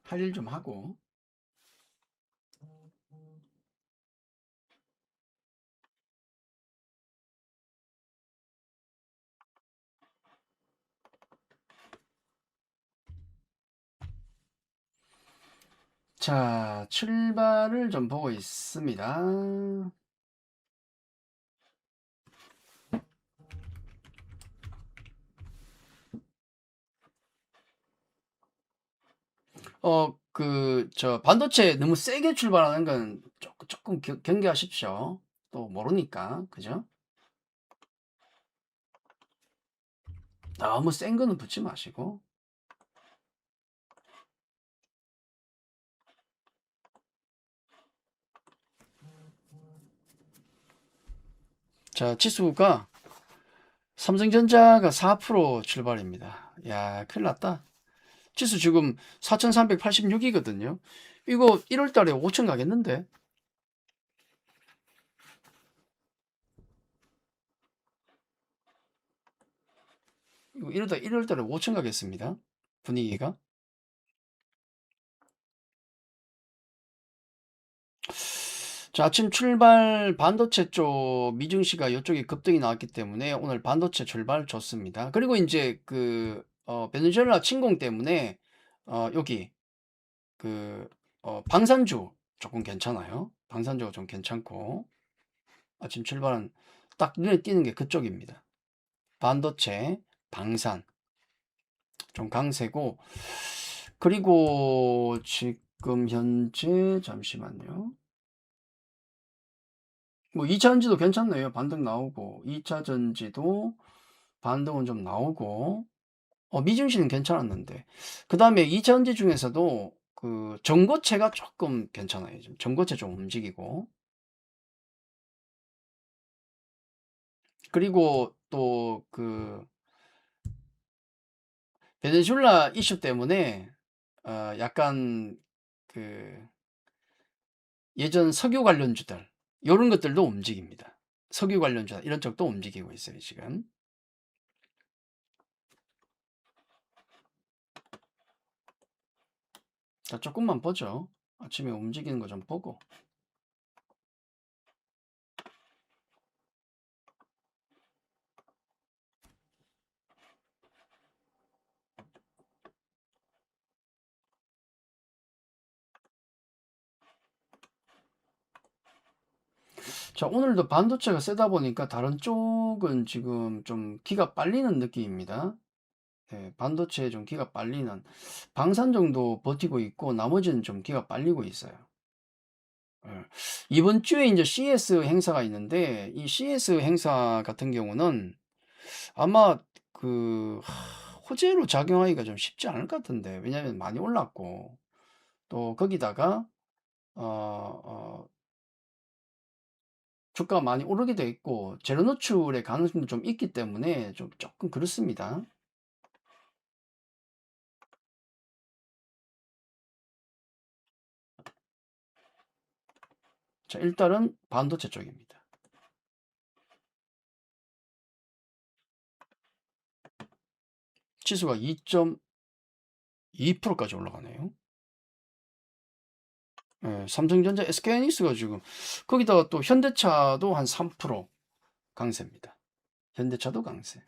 할 일 좀 하고 자, 출발을 좀 보고 있습니다. 반도체 너무 세게 출발하는 건 조금 경계하십시오. 또 모르니까, 그죠? 너무 센 거는 붙지 마시고. 자, 지수가 삼성전자가 4% 출발입니다. 야, 큰일 났다. 지수 지금 4,386이거든요. 이거 1월 달에 5천 가겠는데? 이거 이러다 1월 달에 5천 가겠습니다. 분위기가. 자, 아침 출발 반도체 쪽 미증시가 이쪽에 급등이 나왔기 때문에 오늘 반도체 출발 좋습니다. 그리고 이제 베네수엘라 침공 때문에 여기 방산주 조금 괜찮아요. 방산주가 좀 괜찮고 아침 출발은 딱 눈에 띄는 게 그쪽입니다. 반도체, 방산 좀 강세고 그리고 지금 현재 잠시만요. 뭐 2차 전지도 괜찮네요. 반등 나오고 2차 전지도 반등은 좀 나오고 미증시는 괜찮았는데 그 다음에 2차 전지 중에서도 그 전고체가 조금 괜찮아요. 좀 전고체 좀 움직이고 그리고 또 베네수엘라 이슈 때문에 약간 그 예전 석유 관련주들 요런 것들도 움직입니다. 석유 관련주 이런 쪽도 움직이고 있어요, 지금. 자, 조금만 보죠. 아침에 움직이는 거 좀 보고. 자, 오늘도 반도체가 세다 보니까 다른 쪽은 지금 좀 기가 빨리는 느낌입니다. 네, 반도체에 좀 기가 빨리는 방산 정도 버티고 있고 나머지는 좀 기가 빨리고 있어요. 예. 이번 주에 이제 CS 행사가 있는데 이 CS 행사 같은 경우는 아마 호재로 작용하기가 좀 쉽지 않을 것 같은데 왜냐하면 많이 올랐고 또 거기다가 어, 어, 주가가 많이 오르게 돼 있고 재료 노출의 가능성도 좀 있기 때문에 좀 조금 그렇습니다. 자, 일단은 반도체 쪽입니다. 지수가 2.2%까지 올라가네요. 예, 삼성전자, SK하이닉스가 지금 거기다가 또 현대차도 한 3% 강세입니다. 현대차도 강세.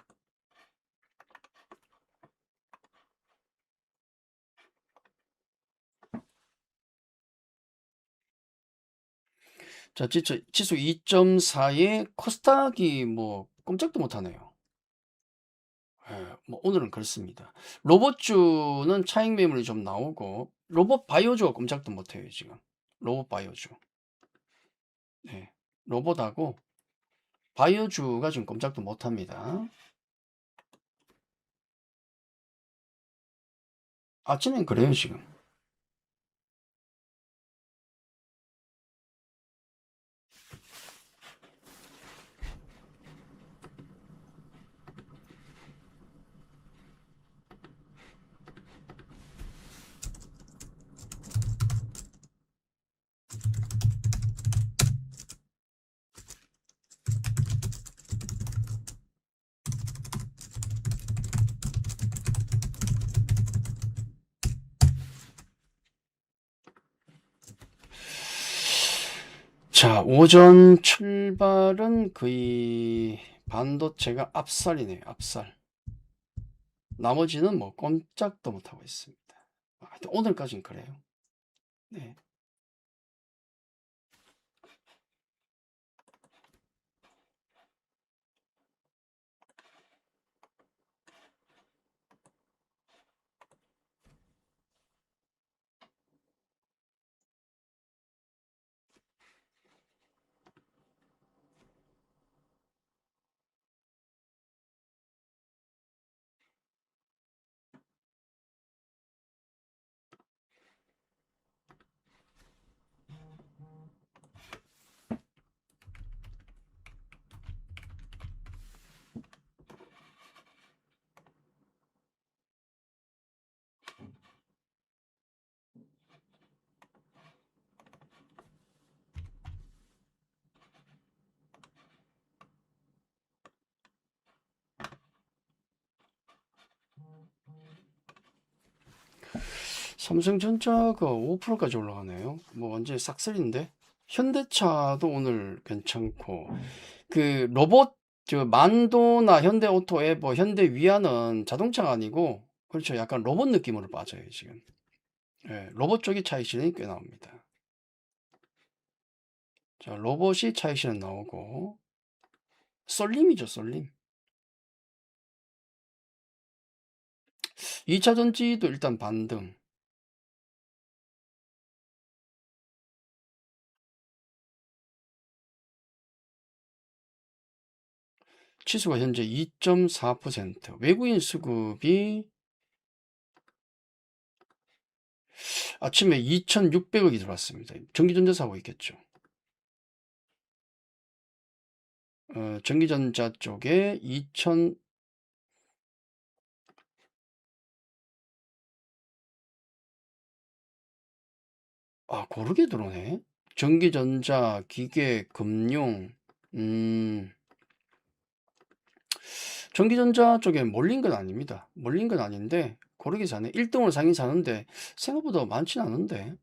자, 지수 2.4에 코스닥이 뭐 꼼짝도 못하네요. 예, 뭐 오늘은 그렇습니다. 로봇주는 차익 매물이 좀 나오고 로봇 바이오주가 꼼짝도 못해요 지금. 로봇 바이오주. 네, 로봇하고 바이오주가 지금 꼼짝도 못합니다. 아침엔 그래요 지금. 자, 오전 출발은 거의 반도체가 압살이네요. 압살. 나머지는 뭐 꼼짝도 못하고 있습니다. 하여튼 오늘까지는 그래요. 네. 삼성전자가 5%까지 올라가네요. 뭐 완전히 싹쓸인데. 현대차도 오늘 괜찮고, 그 로봇, 저 만도나 현대오토에 뭐 현대위아는 자동차가 아니고, 그렇죠. 약간 로봇 느낌으로 빠져요, 지금. 예, 로봇 쪽이 차익 실현이 꽤 나옵니다. 자, 로봇이 차익 실현 나오고, 썰림이죠, 썰림. 2차 전지도 일단 반등. 치수가 현재 2.4%. 외국인 수급이 아침에 2,600억이 들어왔습니다. 전기전자 사고 있겠죠. 전기전자 쪽에 2천, 고르게 들어오네. 전기전자, 기계, 금융, 음, 전기전자 쪽에 몰린 건 아닙니다. 몰린 건 아닌데, 고르게 사네. 1등으로 사긴 사는데, 생각보다 많진 않은데.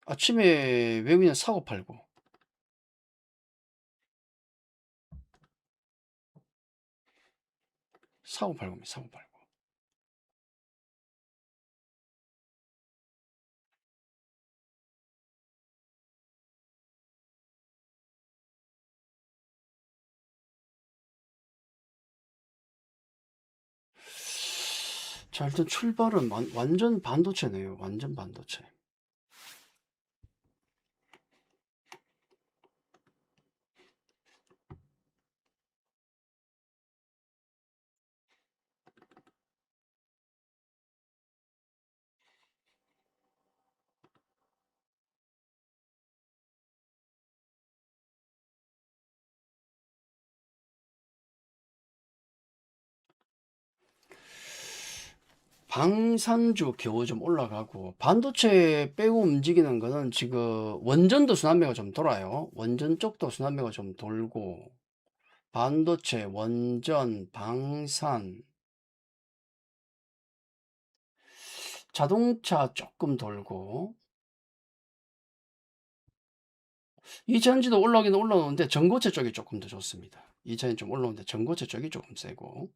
아침에 외국인 사고 팔고, 사고 팔고, 사고 팔고. 자, 일단 출발은 완전 반도체네요. 완전 반도체. 방산주 겨우 좀 올라가고, 반도체 빼고 움직이는 거는 지금 원전도 순환매가 좀 돌아요. 원전 쪽도 순환매가 좀 돌고, 반도체, 원전, 방산, 자동차 조금 돌고, 이차전지도 올라오긴 올라오는데 전고체 쪽이 조금 더 좋습니다. 이차전지 좀 올라오는데 전고체 쪽이 조금 세고.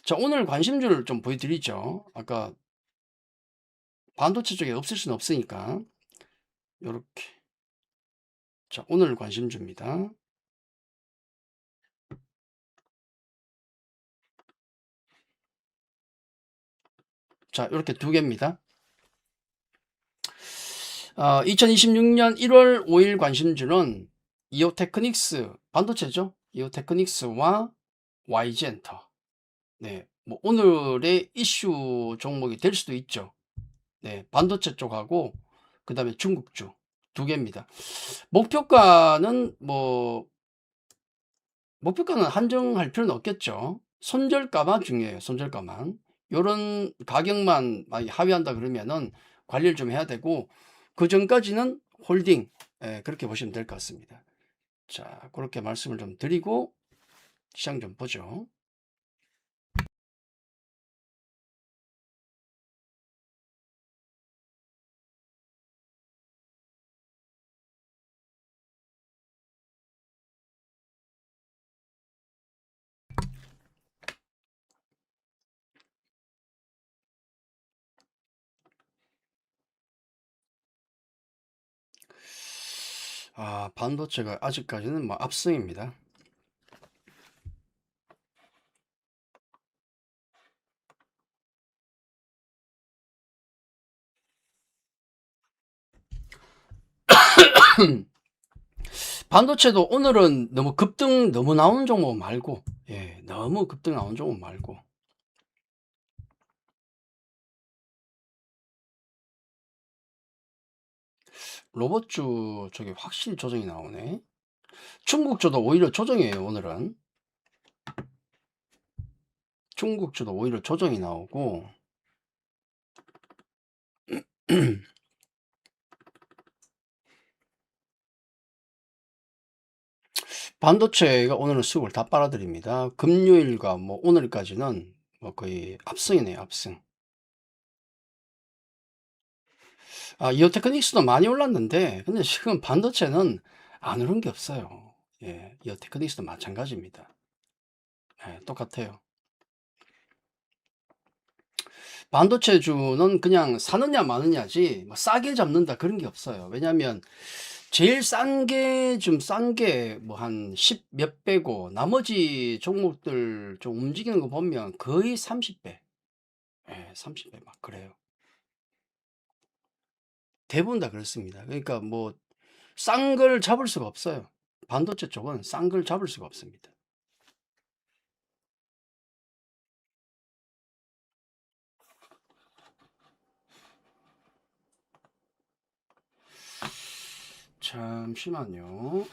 자, 오늘 관심주를 좀 보여드리죠. 아까 반도체 쪽에 없을 수는 없으니까 요렇게. 자, 오늘 관심주입니다. 자, 요렇게 두 개입니다. 2026년 1월 5일 관심주는 이오테크닉스, 반도체죠. 이오테크닉스와 YG엔터. 네, 뭐 오늘의 이슈 종목이 될 수도 있죠. 네, 반도체 쪽하고 그 다음에 중국주 두 개입니다. 목표가는 목표가는 한정할 필요는 없겠죠. 손절가만 중요해요. 손절가만. 요런 가격만 많이 하회한다 그러면은 관리를 좀 해야 되고, 그 전까지는 홀딩, 그렇게 보시면 될 것 같습니다. 자, 그렇게 말씀을 좀 드리고 시장 좀 보죠. 반도체가 아직까지는 뭐 압승입니다. 반도체도 오늘은 너무 급등 너무 나오는 종목 말고, 예, 너무 급등 나오는 종목 말고. 로봇주 쪽에 확실히 조정이 나오네. 중국주도 오히려 조정이에요, 오늘은. 중국주도 오히려 조정이 나오고, 반도체가 오늘은 수급을 다 빨아들입니다. 금요일과 뭐 오늘까지는 뭐 거의 압승이네요, 압승. 이오테크닉스도 많이 올랐는데, 근데 지금 반도체는 안 오른 게 없어요. 예, 이오테크닉스도 마찬가지입니다. 예, 똑같아요. 반도체주는 그냥 사느냐 마느냐지 뭐 싸게 잡는다 그런 게 없어요. 왜냐하면 제일 싼 게 좀 싼 게 뭐 한 10 몇 배고, 나머지 종목들 좀 움직이는 거 보면 거의 30배, 예, 30배 막 그래요. 대부분 다 그렇습니다. 그러니까 뭐 싼 걸 잡을 수가 없어요. 반도체 쪽은 싼 걸 잡을 수가 없습니다. 잠시만요.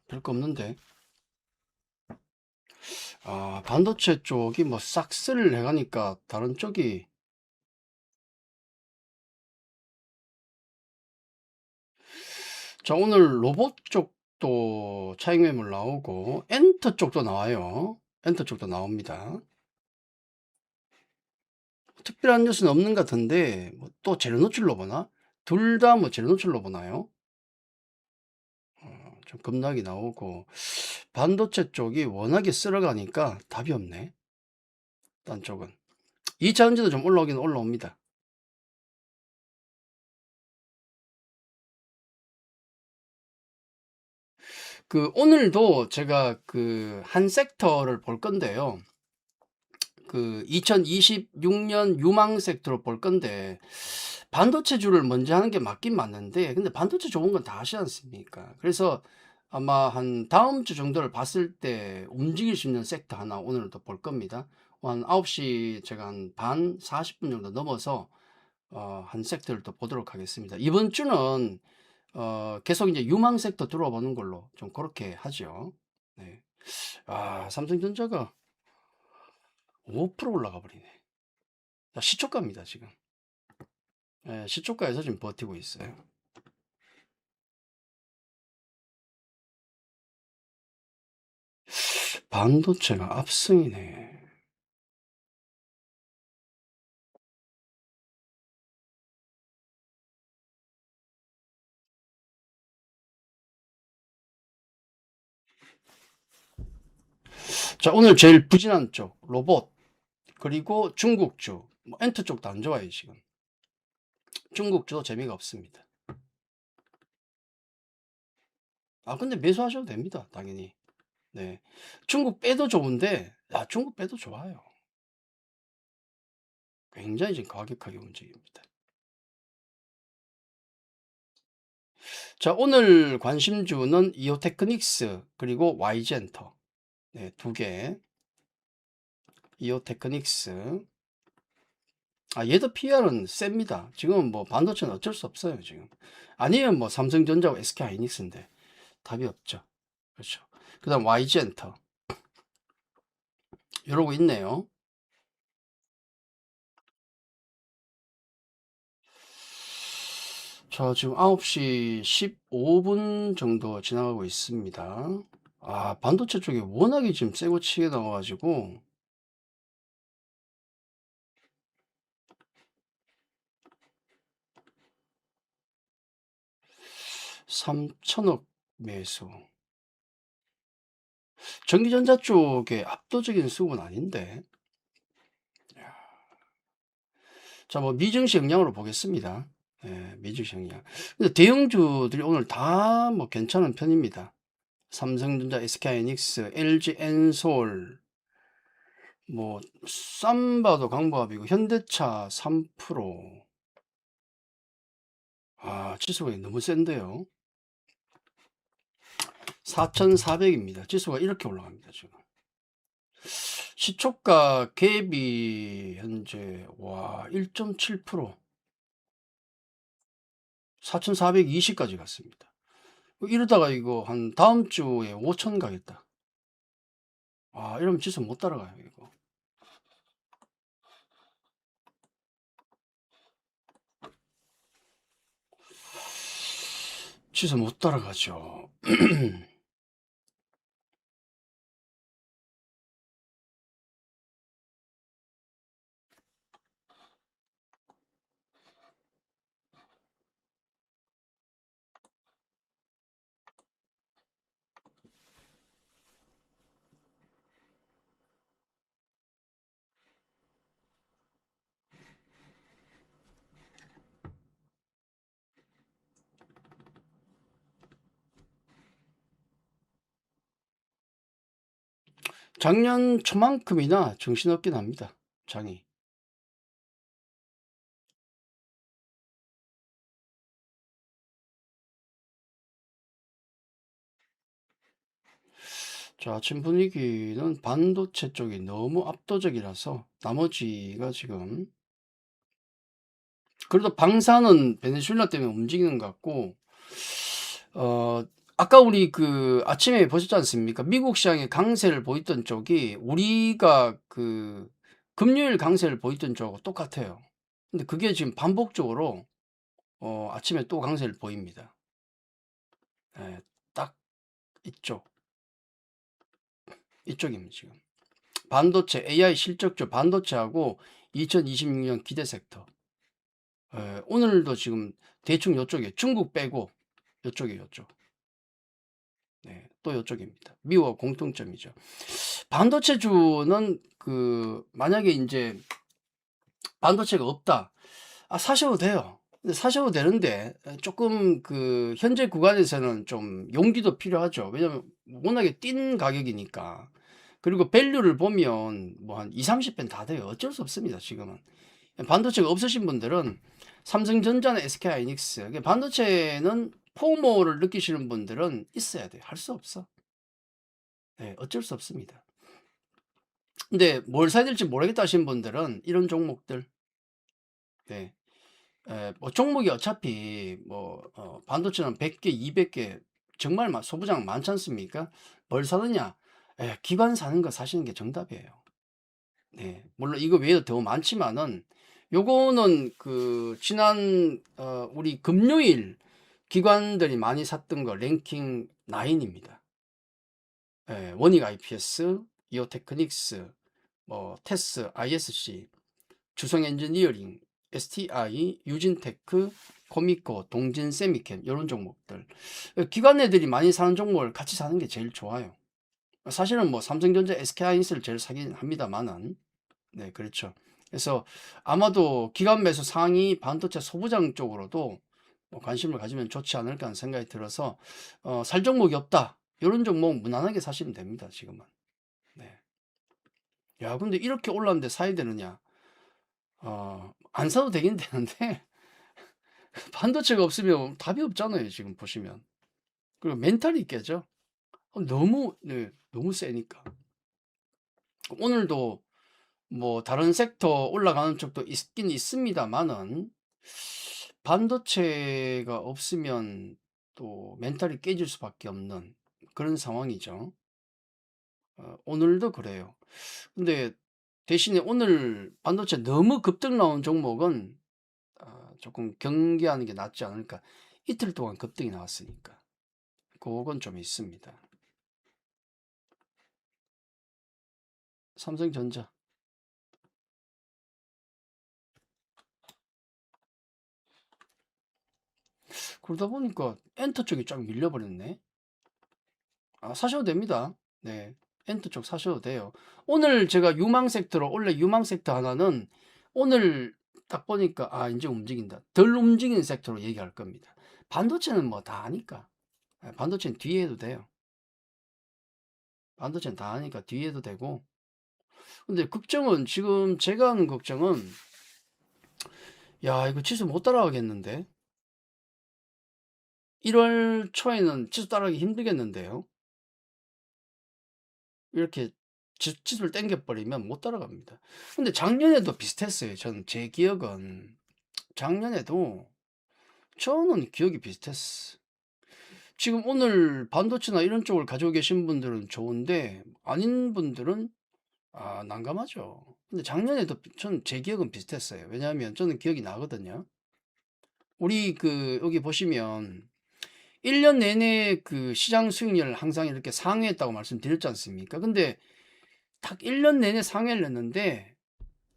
별거 없는데. 반도체 쪽이 뭐 싹쓸이를 해가니까 다른 쪽이, 자, 오늘 로봇 쪽도 차익 매물 나오고, 엔터 쪽도 나와요. 엔터 쪽도 나옵니다. 특별한 뉴스는 없는 것 같은데, 뭐또 재료 노출로 보나? 둘 다 뭐 재료 노출로 보나요? 좀 급락이 나오고, 반도체 쪽이 워낙에 쓸어가니까 답이 없네. 딴 쪽은. 2차전지도 좀 올라오긴 올라옵니다. 오늘도 제가 한 섹터를 볼 건데요. 2026년 유망 섹터로 볼 건데, 반도체주를 먼저 하는 게 맞긴 맞는데, 근데 반도체 좋은 건 다 아시지 않습니까? 그래서 아마 한 다음 주 정도를 봤을 때 움직일 수 있는 섹터 하나 오늘도 볼 겁니다. 한 9시 제가 한 반 40분 정도 넘어서 한 섹터를 또 보도록 하겠습니다. 이번 주는 계속 이제 유망 섹터 들어보는 걸로 좀 그렇게 하죠. 네. 삼성전자가 5% 올라가 버리네. 시초가입니다, 지금. 예, 시초가에서 지금 버티고 있어요. 반도체가 압승이네. 자, 오늘 제일 부진한 쪽, 로봇, 그리고 중국주, 엔터 쪽도 안 좋아요, 지금. 중국주도 재미가 없습니다. 근데 매수하셔도 됩니다, 당연히. 네. 중국 빼도 좋은데, 중국 빼도 좋아요. 굉장히 지금 과격하게 움직입니다. 자, 오늘 관심주는 이오테크닉스, 그리고 YG엔터. 네, 두 개. 이오테크닉스. 얘도 PR은 셉니다. 지금 뭐 반도체는 어쩔 수 없어요, 지금. 아니면 뭐 삼성전자와 SK하이닉스인데 답이 없죠. 그렇죠. 그다음 YG엔터. 이러고 있네요. 저 지금 9시 15분 정도 지나가고 있습니다. 반도체 쪽이 워낙에 지금 세고 치게 나와가지고 3천억 매수. 전기전자 쪽에 압도적인 수급은 아닌데. 자, 뭐 미증시 영향으로 보겠습니다. 예, 미증시 영향. 근데 대형주들이 오늘 다 뭐 괜찮은 편입니다. 삼성전자, SK하이닉스, LG 엔솔, 뭐 삼바도 강보합이고 현대차 3%. 아, 지수가 너무 센데요. 4,400입니다. 지수가 이렇게 올라갑니다, 지금. 시초가 갭이 현재 와 1.7%, 4,420까지 갔습니다. 이러다가 이거 한 다음 주에 5천 가겠다. 아, 이러면 지수 못 따라가요, 이거. 지수 못 따라가죠. 작년 초만큼이나 정신없긴 합니다, 장이. 자, 아침 분위기는 반도체 쪽이 너무 압도적이라서 나머지가 지금, 그래도 방사는 베네수엘라 때문에 움직이는 것 같고, 아까 우리 그 아침에 보셨지 않습니까? 미국 시장의 강세를 보였던 쪽이 우리가 그 금요일 강세를 보였던 쪽하고 똑같아요. 근데 그게 지금 반복적으로 아침에 또 강세를 보입니다. 예, 딱 이쪽, 이쪽입니다, 지금. 반도체, AI 실적주 반도체하고 2026년 기대 섹터. 예, 오늘도 지금 대충 요쪽에 중국 빼고 요쪽에 요쪽. 네, 또 요쪽입니다. 미국과 공통점이죠. 반도체주는 그 만약에 이제 반도체가 없다. 아, 사셔도 돼요. 근데 사셔도 되는데 조금 그 현재 구간에서는 좀 용기도 필요하죠. 왜냐면 워낙에 뛴 가격이니까. 그리고 밸류를 보면 뭐 한 2, 30배 다 돼요. 어쩔 수 없습니다, 지금은. 반도체가 없으신 분들은 삼성전자나 SK하이닉스, 반도체는 포모를 느끼시는 분들은 있어야 돼요. 할 수 없어. 네, 어쩔 수 없습니다. 근데 뭘 사야 될지 모르겠다 하신 분들은 이런 종목들, 네, 뭐 종목이 어차피 뭐 반도체는 100개, 200개 정말 소부장 많지 않습니까? 뭘 사느냐? 기관 사는 거 사시는 게 정답이에요. 네, 물론 이거 외에도 더 많지만은 요거는 그 지난 우리 금요일 기관들이 많이 샀던 거 랭킹 9입니다. 원익 IPS, 이오테크닉스, 뭐 테스, ISC, 주성 엔지니어링, STI, 유진테크, 코미코, 동진 세미캠 이런 종목들. 기관 애들이 많이 사는 종목을 같이 사는 게 제일 좋아요. 사실은 뭐 삼성전자, SK하이닉스를 제일 사긴 합니다만은. 네, 그렇죠. 그래서 아마도 기관 매수 상위 반도체 소부장 쪽으로도 뭐 관심을 가지면 좋지 않을까 하는 생각이 들어서 살 종목이 없다. 이런 종목 무난하게 사시면 됩니다, 지금은. 네. 야, 근데 이렇게 올랐는데 사야 되느냐? 안 사도 되긴 되는데 반도체가 없으면 답이 없잖아요, 지금 보시면. 그리고 멘탈이 깨져. 너무, 네, 너무 세니까. 오늘도 뭐 다른 섹터 올라가는 쪽도 있긴 있습니다만은 반도체가 없으면 또 멘탈이 깨질 수밖에 없는 그런 상황이죠. 오늘도 그래요. 근데 대신에 오늘 반도체 너무 급등 나온 종목은 조금 경계하는 게 낫지 않을까. 이틀 동안 급등이 나왔으니까. 그건 좀 있습니다. 삼성전자. 그러다 보니까 엔터 쪽이 쫙 밀려버렸네. 사셔도 됩니다. 네. 엔터 쪽 사셔도 돼요. 오늘 제가 유망 섹터로 원래 유망 섹터 하나는 오늘 딱 보니까 '아 인제 움직인다.' 덜 움직이는 섹터로 얘기할 겁니다. 반도체는 뭐 다 아니까. 반도체는 뒤에 해도 돼요. 반도체는 다 아니까 뒤에 해도 되고. 근데 걱정은 지금 제가 하는 걱정은 '야 이거 지수 못 따라가겠는데?' 1월 초에는 지수 따라가기 힘들겠는데요. 이렇게 지수를 당겨 버리면 못 따라갑니다. 근데 작년에도 비슷했어요. 저는 제 기억은 작년에도 저는 기억이 비슷했어. 지금 오늘 반도체나 이런 쪽을 가지고 계신 분들은 좋은데 아닌 분들은 난감하죠. 근데 작년에도 저는 제 기억은 비슷했어요. 왜냐하면 저는 기억이 나거든요. 우리 여기 보시면 1년 내내 시장 수익률 항상 이렇게 상회했다고 말씀드렸지 않습니까? 근데 딱 1년 내내 상회를 했는데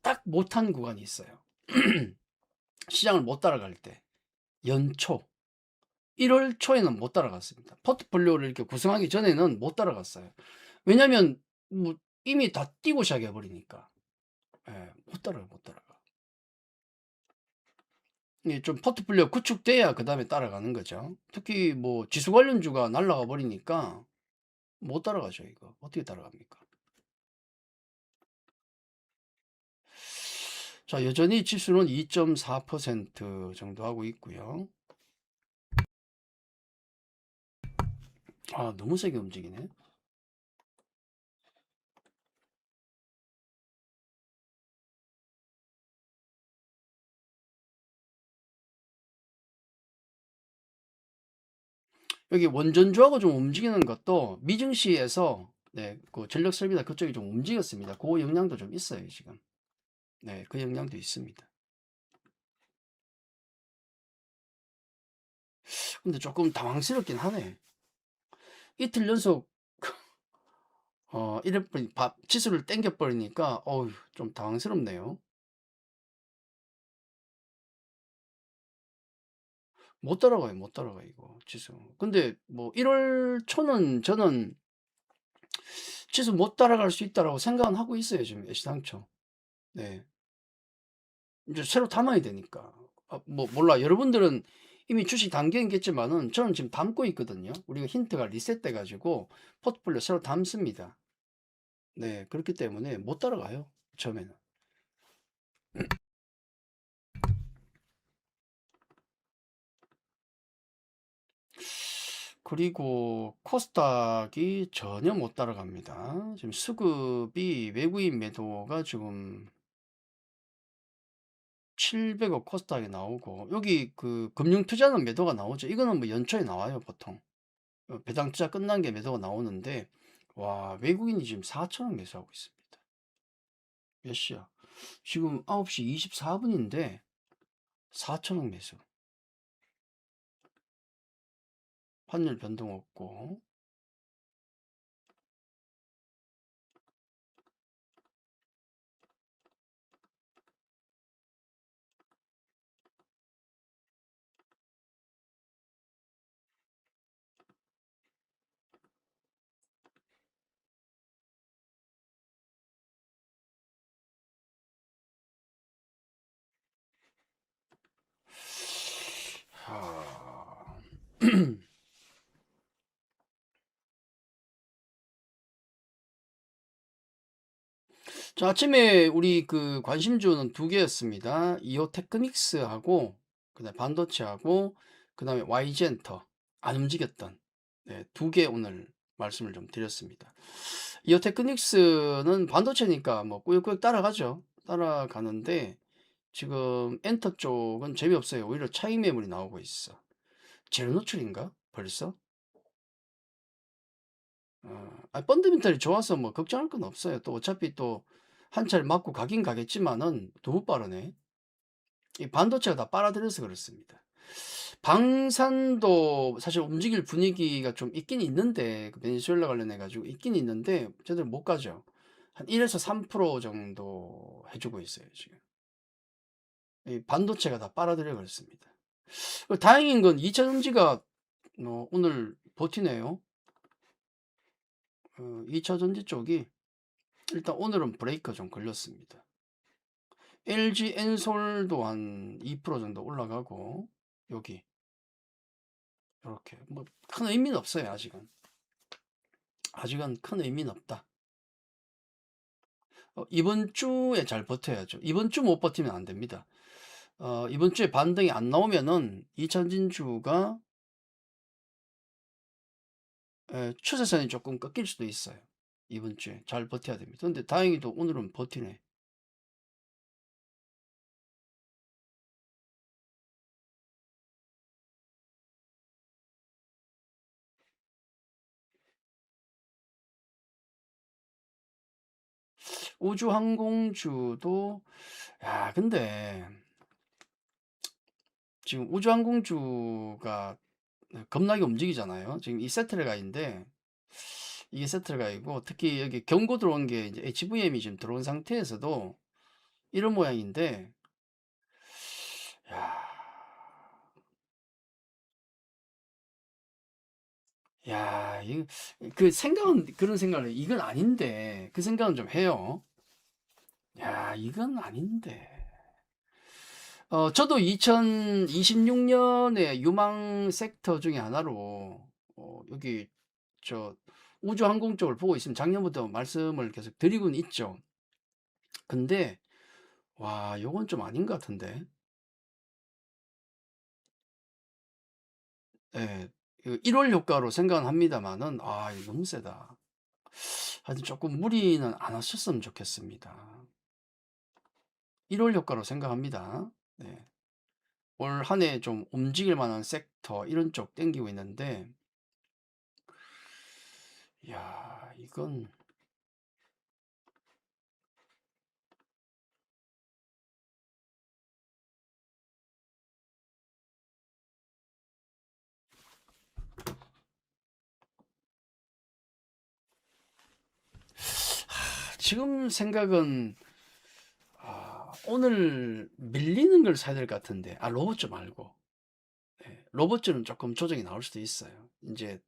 딱 못한 구간이 있어요. 시장을 못 따라갈 때. 연초 1월 초에는 못 따라갔습니다. 포트폴리오를 이렇게 구성하기 전에는 못 따라갔어요. 왜냐면 뭐 이미 다 뛰고 시작해 버리니까. 예. 못 따라가, 못 따라가. 이게 좀 포트폴리오 구축돼야 그다음에 따라가는 거죠. 특히 뭐 지수 관련주가 날아가 버리니까 못 따라가죠 이거. 어떻게 따라갑니까? 자 여전히 지수는 2.4% 정도 하고 있고요. 너무 세게 움직이네. 여기 원전주하고 좀 움직이는 것도 미증시에서 전력 설비나 그쪽이 좀 움직였습니다. 그 영향도 좀 있어요, 지금. 네, 그 영향도 있습니다. 근데 조금 당황스럽긴 하네. 이틀 연속 이래 버리 지수를 땡겨 버리니까 어우 좀 당황스럽네요. 못 따라가요, 못 따라가 이거 지수. 근데 뭐 1월 초는 저는 지수 못 따라갈 수 있다라고 생각은 하고 있어요, 지금 애시당초. 네. 이제 새로 담아야 되니까. 뭐 몰라. 여러분들은 이미 주식 담겨 있겠지만은 저는 지금 담고 있거든요. 우리가 힌트가 리셋돼 가지고 포트폴리오 새로 담습니다. 네. 그렇기 때문에 못 따라가요, 처음에는. 그리고 코스닥이 전혀 못 따라갑니다. 지금 수급이 외국인 매도가 지금 700억 코스닥에 나오고 여기 금융 투자는 매도가 나오죠. 이거는 뭐 연초에 나와요, 보통. 배당 투자 끝난 게 매도가 나오는데 와 외국인이 지금 4천억 매수하고 있습니다. 몇 시야? 지금 9시 24분인데 4천억 매수. 환율 변동 없고. 하... 자, 아침에 우리 관심주는 두 개였습니다. 이오 테크닉스하고 그다음에 반도체하고 그다음에 YG엔터 안 움직였던 두 개 오늘 말씀을 좀 드렸습니다. 이오 테크닉스는 반도체니까 뭐 꾸역꾸역 따라가죠. 따라가는데 지금 엔터 쪽은 재미없어요. 오히려 차익 매물이 나오고 있어. 제로 노출인가? 벌써? 펀더멘털이 좋아서 뭐 걱정할 건 없어요. 또 어차피 또 한 차례 맞고 가긴 가겠지만은 너무 빠르네. 이 반도체가 다 빨아들여서 그렇습니다. 방산도 사실 움직일 분위기가 좀 있긴 있는데 베네수엘라 관련해 가지고 있긴 있는데 제대로 못 가죠. 한 1에서 3% 정도 해 주고 있어요, 지금. 이 반도체가 다 빨아들여 그렇습니다. 다행인 건 2차 전지가 오늘 버티네요. 2차 전지 쪽이 일단 오늘은 브레이크 좀 걸렸습니다. LG 엔솔도 한 2% 정도 올라가고, 여기 이렇게 뭐 큰 의미는 없어요. 아직은 큰 의미는 없다. 이번 주에 잘 버텨야죠. 이번 주 못 버티면 안 됩니다. 이번 주에 반등이 안 나오면은 2차 진주가 추세선이 조금 꺾일 수도 있어요. 이번 주에 잘 버텨야 됩니다. 근데 다행히도 오늘은 버티네. 우주항공주도, 야, 근데 지금 우주항공주가 겁나게 움직이잖아요. 지금 이 세트레가인데, 이게 세트레가이고, 특히 여기 경고 들어온 게 이제 HVM이 지금 들어온 상태에서도 이런 모양인데, 야, 야, 그 생각은, 그런 생각을, 이건 아닌데, 그 생각은 좀 해요. 야, 이건 아닌데. 저도 2026년에 유망 섹터 중에 하나로, 여기, 저, 우주항공 쪽을 보고 있으면 작년부터 말씀을 계속 드리고는 있죠. 근데, 와, 요건 좀 아닌 것 같은데. 예, 1월 효과로 생각은 합니다만은, 이거 너무 세다. 하여튼 조금 무리는 안 하셨으면 좋겠습니다. 1월 효과로 생각합니다. 네. 올 한 해 좀 움직일 만한 섹터, 이런 쪽 땡기고 있는데, 야, 이건, 지금 생각은, 오늘 밀리는 걸 사야 될 것 같은데, 로봇주 말고. 네, 로봇주는 조금 조정이 나올 수도 있어요. 이제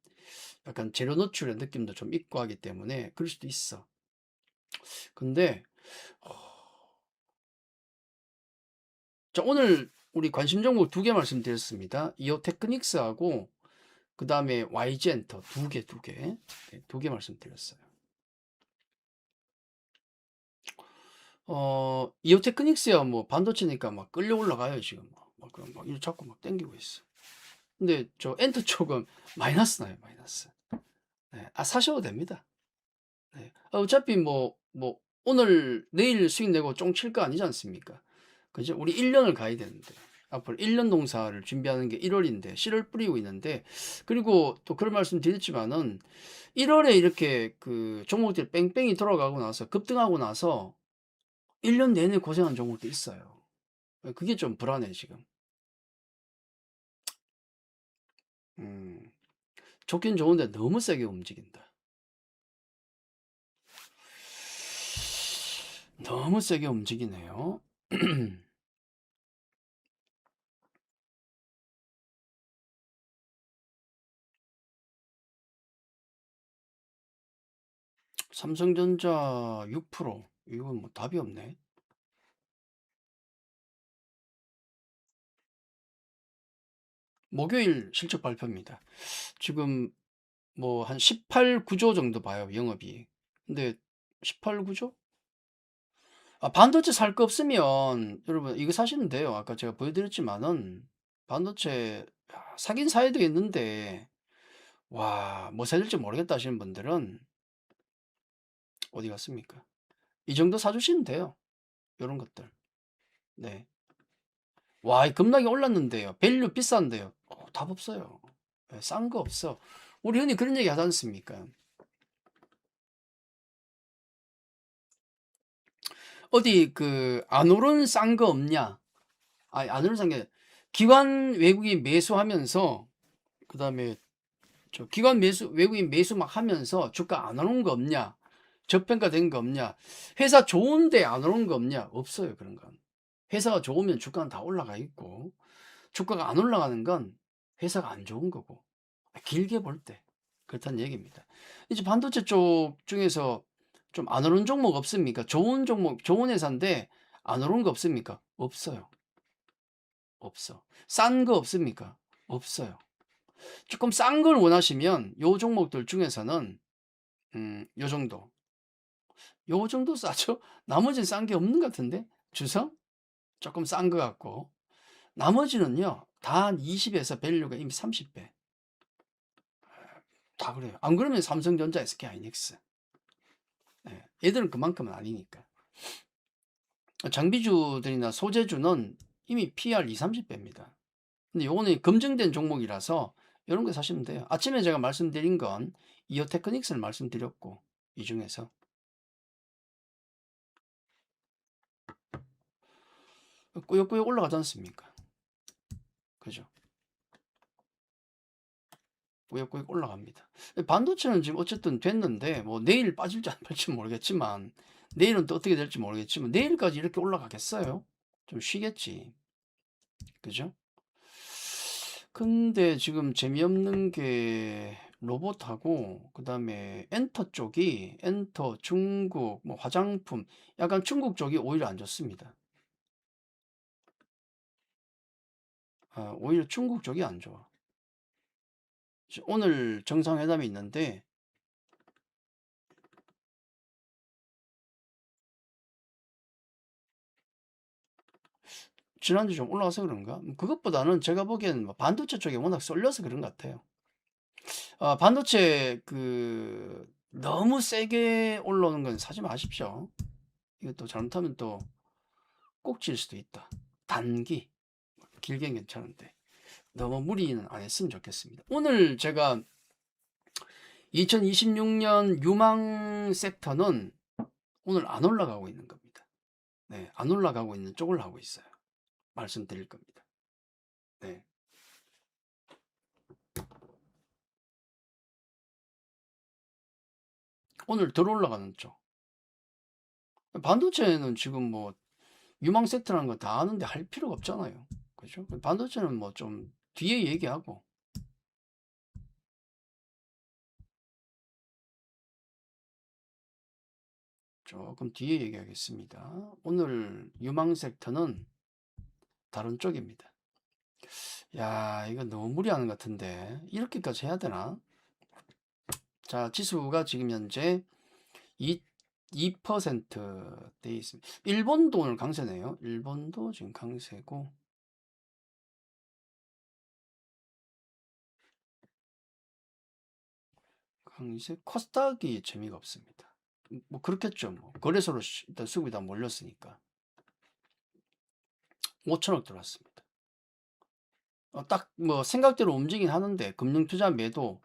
약간 재료 노출의 느낌도 좀 있고 하기 때문에 그럴 수도 있어. 근데, 어, 자, 오늘 우리 관심 종목 두 개 말씀드렸습니다. 이오 테크닉스하고, 그 다음에 YG엔터 두 개. 네, 두 개 말씀드렸어요. 이오 테크닉스야 뭐 반도체니까 막 끌려 올라가요, 지금. 그럼 막 이거 자꾸 막 땡기고 있어. 근데 저 엔터 쪽은 마이너스 나요, 마이너스. 네, 사셔도 됩니다. 네. 어차피 오늘, 내일 수익 내고 쫑 칠 거 아니지 않습니까? 그죠? 우리 1년을 가야 되는데. 앞으로 1년 농사를 준비하는 게 1월인데, 씨를 뿌리고 있는데, 그리고 또 그런 말씀 드렸지만은, 1월에 이렇게 그 종목들 뺑뺑이 돌아가고 나서, 급등하고 나서, 1년 내내 고생한 종목도 있어요. 그게 좀 불안해, 지금. 음, 좋긴 좋은데 너무 세게 움직인다. 너무 세게 움직이네요. 삼성전자 6%. 이건 뭐 답이 없네. 목요일 실적 발표입니다. 지금 뭐 한 18, 9조 정도 봐요, 영업이익. 근데 18, 9조? 반도체 살 거 없으면 여러분 이거 사시면 돼요. 아까 제가 보여드렸지만은 반도체 사긴 사야 되겠는데, 와, 뭐 사야 될지 모르겠다 하시는 분들은 어디 갔습니까? 이 정도 사주시면 돼요. 요런 것들. 네. 와, 겁나게 올랐는데요. 밸류 비싼데요. 답 없어요. 싼 거 없어. 우리 흔히 그런 얘기 하지 않습니까? 어디 안 오른 싼 거 없냐? 안 오른 싼 게, 기관 외국인 매수하면서, 그 다음에 외국인 매수 막 하면서 주가 안 오른 거 없냐? 저평가 된 거 없냐? 회사 좋은데 안 오른 거 없냐? 없어요, 그런 건. 회사가 좋으면 주가는 다 올라가 있고, 주가가 안 올라가는 건 회사가 안 좋은 거고. 길게 볼 때. 그렇다는 얘기입니다. 이제 반도체 쪽 중에서 좀 안 오른 종목 없습니까? 좋은 종목, 좋은 회사인데 안 오른 거 없습니까? 없어요. 없어. 싼 거 없습니까? 없어요. 조금 싼 걸 원하시면 요 종목들 중에서는 요 정도. 요 정도 싸죠? 나머지는 싼 게 없는 것 같은데? 주성? 조금 싼 것 같고. 나머지는요, 다 한 20에서 밸류가 이미 30배. 다 그래요. 안 그러면 삼성전자, SK하이닉스. 예, 얘들은 그만큼은 아니니까. 장비주들이나 소재주는 이미 PR 2, 30배입니다. 근데 요거는 검증된 종목이라서 이런 거 사시면 돼요. 아침에 제가 말씀드린 건 이오테크닉스를 말씀드렸고, 이 중에서 꾸역꾸역 올라가지 않습니까? 그죠? 꾸역꾸역 올라갑니다. 반도체는 지금 어쨌든 됐는데 뭐 내일 빠질지 안 빠질지 모르겠지만, 내일은 또 어떻게 될지 모르겠지만 내일까지 이렇게 올라가겠어요? 좀 쉬겠지. 그죠? 근데 지금 재미없는 게 로봇하고 그다음에 엔터 쪽이, 엔터, 중국, 뭐 화장품, 약간 중국 쪽이 오히려 안 좋습니다. 오히려 중국 쪽이 안 좋아. 오늘 정상회담이 있는데 지난주 좀 올라가서 그런가? 그것보다는 제가 보기에는 뭐 반도체 쪽에 워낙 쏠려서 그런 것 같아요. 반도체 너무 세게 올라오는 건 사지 마십시오. 이거 또 잘못하면 또 꼭질 수도 있다. 단기, 길게는 괜찮은데 너무 무리는 안 했으면 좋겠습니다. 오늘 제가 2026년 유망 섹터는 오늘 안 올라가고 있는 겁니다. 네, 안 올라가고 있는 쪽을 하고 있어요. 말씀드릴 겁니다. 네. 오늘 덜 올라가는 쪽. 반도체는 지금 뭐 유망 섹터라는 거 다 아는데 할 필요가 없잖아요. 그죠? 반도체는 뭐 좀 뒤에 얘기하고, 조금 뒤에 얘기하겠습니다. 오늘 유망 섹터는 다른 쪽입니다. 야, 이거 너무 무리하는 것 같은데 이렇게까지 해야 되나? 자, 지수가 지금 현재 2%돼 있습니다. 일본도 오늘 강세네요. 일본도 지금 강세고, 강세. 코스닥이 재미가 없습니다. 뭐 그렇겠죠. 뭐 거래소로 일단 수급이 다 몰렸으니까 5천억 들어왔습니다. 딱 뭐 생각대로 움직이긴 하는데 금융투자 매도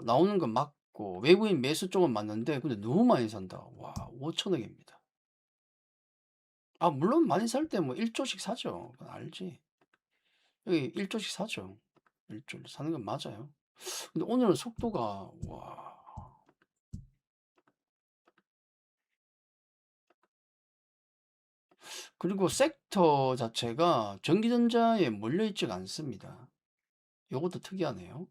나오는 건 맞고 외국인 매수 쪽은 맞는데 근데 너무 많이 산다. 와, 5천억입니다. 물론 많이 살 때 뭐 1조씩 사죠. 그건 알지. 여기 1조씩 사죠. 1조 사는 건 맞아요. 근데 오늘은 속도가 와. 그리고 섹터 자체가 전기전자에 몰려 있지가 않습니다. 요것도 특이하네요.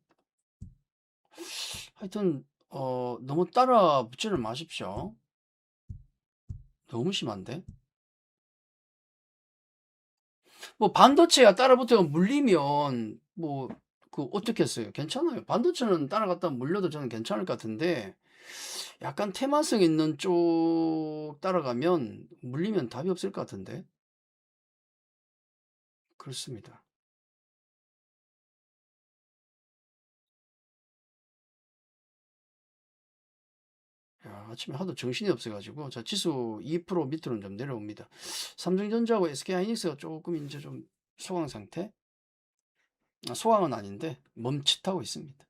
하여튼 너무 따라 붙지는 마십시오. 너무 심한데? 뭐 반도체가 따라 붙어 물리면 뭐 어떻게 했어요? 괜찮아요. 반도체는 따라갔다 물려도 저는 괜찮을 것 같은데 약간 테마성 있는 쪽 따라가면 물리면 답이 없을 것 같은데. 그렇습니다. 야, 아침에 하도 정신이 없어가지고 자 지수 2% 밑으로는 좀 내려옵니다. 삼성전자하고 SK하이닉스가 조금 이제 좀 소강 상태? 소강은 아닌데 멈칫하고 있습니다.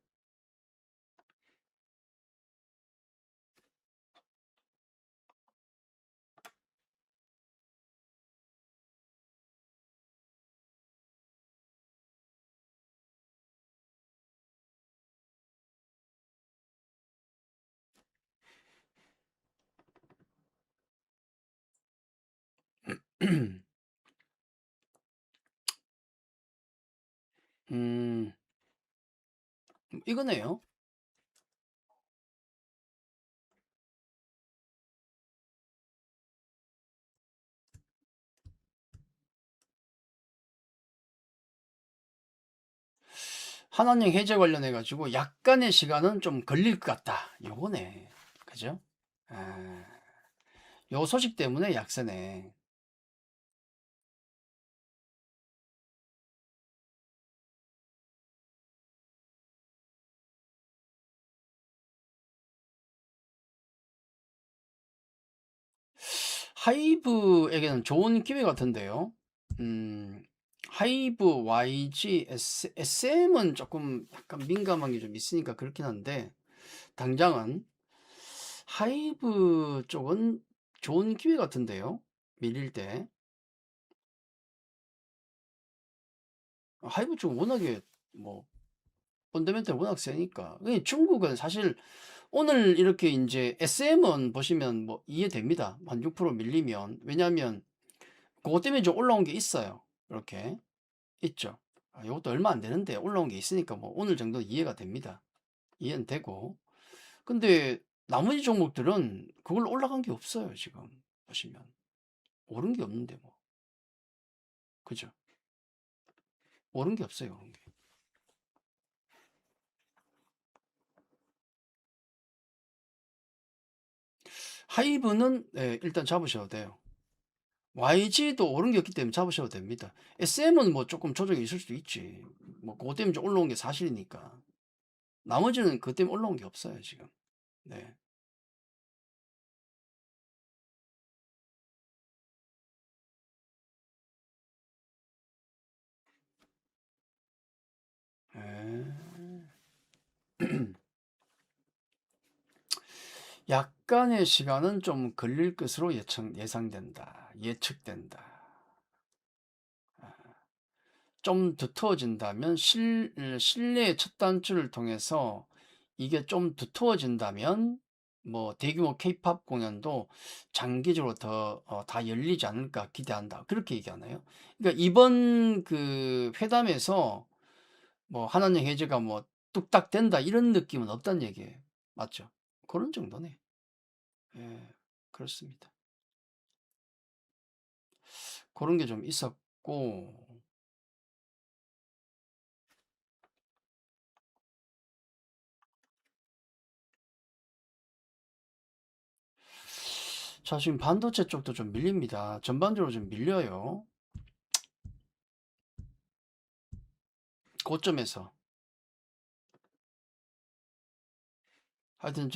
음, 이거네요. 한한령 해제 관련해 가지고 약간의 시간은 좀 걸릴 것 같다. 요거네. 그죠? 아, 요 소식 때문에 약세네. 하이브에게는 좋은 기회 같은데요. 음, 하이브, YG, SM은 조금 약간 민감한 게 좀 있으니까 그렇긴 한데, 당장은 하이브 쪽은 좋은 기회 같은데요. 밀릴 때. 하이브 쪽 워낙에 뭐, 펀더멘탈 워낙 세니까. 중국은 사실 오늘 이렇게 이제 SM은 보시면 뭐 이해됩니다. 한 6% 밀리면. 왜냐하면 그것 때문에 좀 올라온 게 있어요. 이렇게. 있죠. 이것도 얼마 안 되는데 올라온 게 있으니까 뭐 오늘 정도 이해가 됩니다. 이해는 되고. 근데 나머지 종목들은 그걸로 올라간 게 없어요, 지금. 보시면. 오른 게 없는데 뭐. 그죠? 오른 게 없어요, 오른 게. 하이브는 일단 잡으셔도 돼요. YG도 오른 게 없기 때문에 잡으셔도 됩니다. SM은 뭐 조금 조정이 있을 수도 있지. 뭐 그것 때문에 좀 올라온 게 사실이니까. 나머지는 그것 때문에 올라온 게 없어요, 지금. 네. 에... 약간의 시간은 좀 걸릴 것으로 예상된다. 예측된다. 좀 두터워진다면 실내 첫 단추를 통해서 이게 좀 두터워진다면 뭐 대규모 케이팝 공연도 장기적으로 더 다 열리지 않을까 기대한다. 그렇게 얘기하나요? 그러니까 이번 그 회담에서 뭐 한한령 해제가 뭐 뚝딱 된다 이런 느낌은 없다는 얘기예요. 맞죠? 그런 정도네. 예, 그렇습니다. 그런 게 좀 있었고, 자, 지금 반도체 쪽도 좀 밀립니다. 전반적으로 좀 밀려요. 고점에서. 하여튼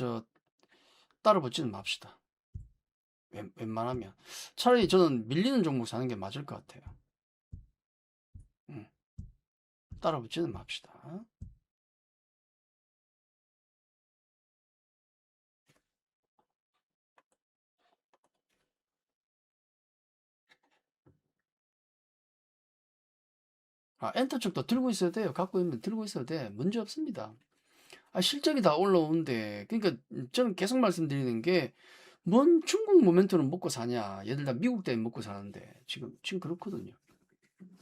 따로 붙지는 맙시다. 웬만하면. 차라리 저는 밀리는 종목 사는 게 맞을 것 같아요. 음, 따로 붙지는 맙시다. 엔터 쪽도 들고 있어도 돼요. 갖고 있으면 들고 있어도 돼. 문제 없습니다. 실적이 다 올라오는데, 그러니까 저는 계속 말씀드리는 게, 뭔 중국 모멘텀을 먹고 사냐. 얘들 다 미국 때문에 먹고 사는데, 지금 그렇거든요.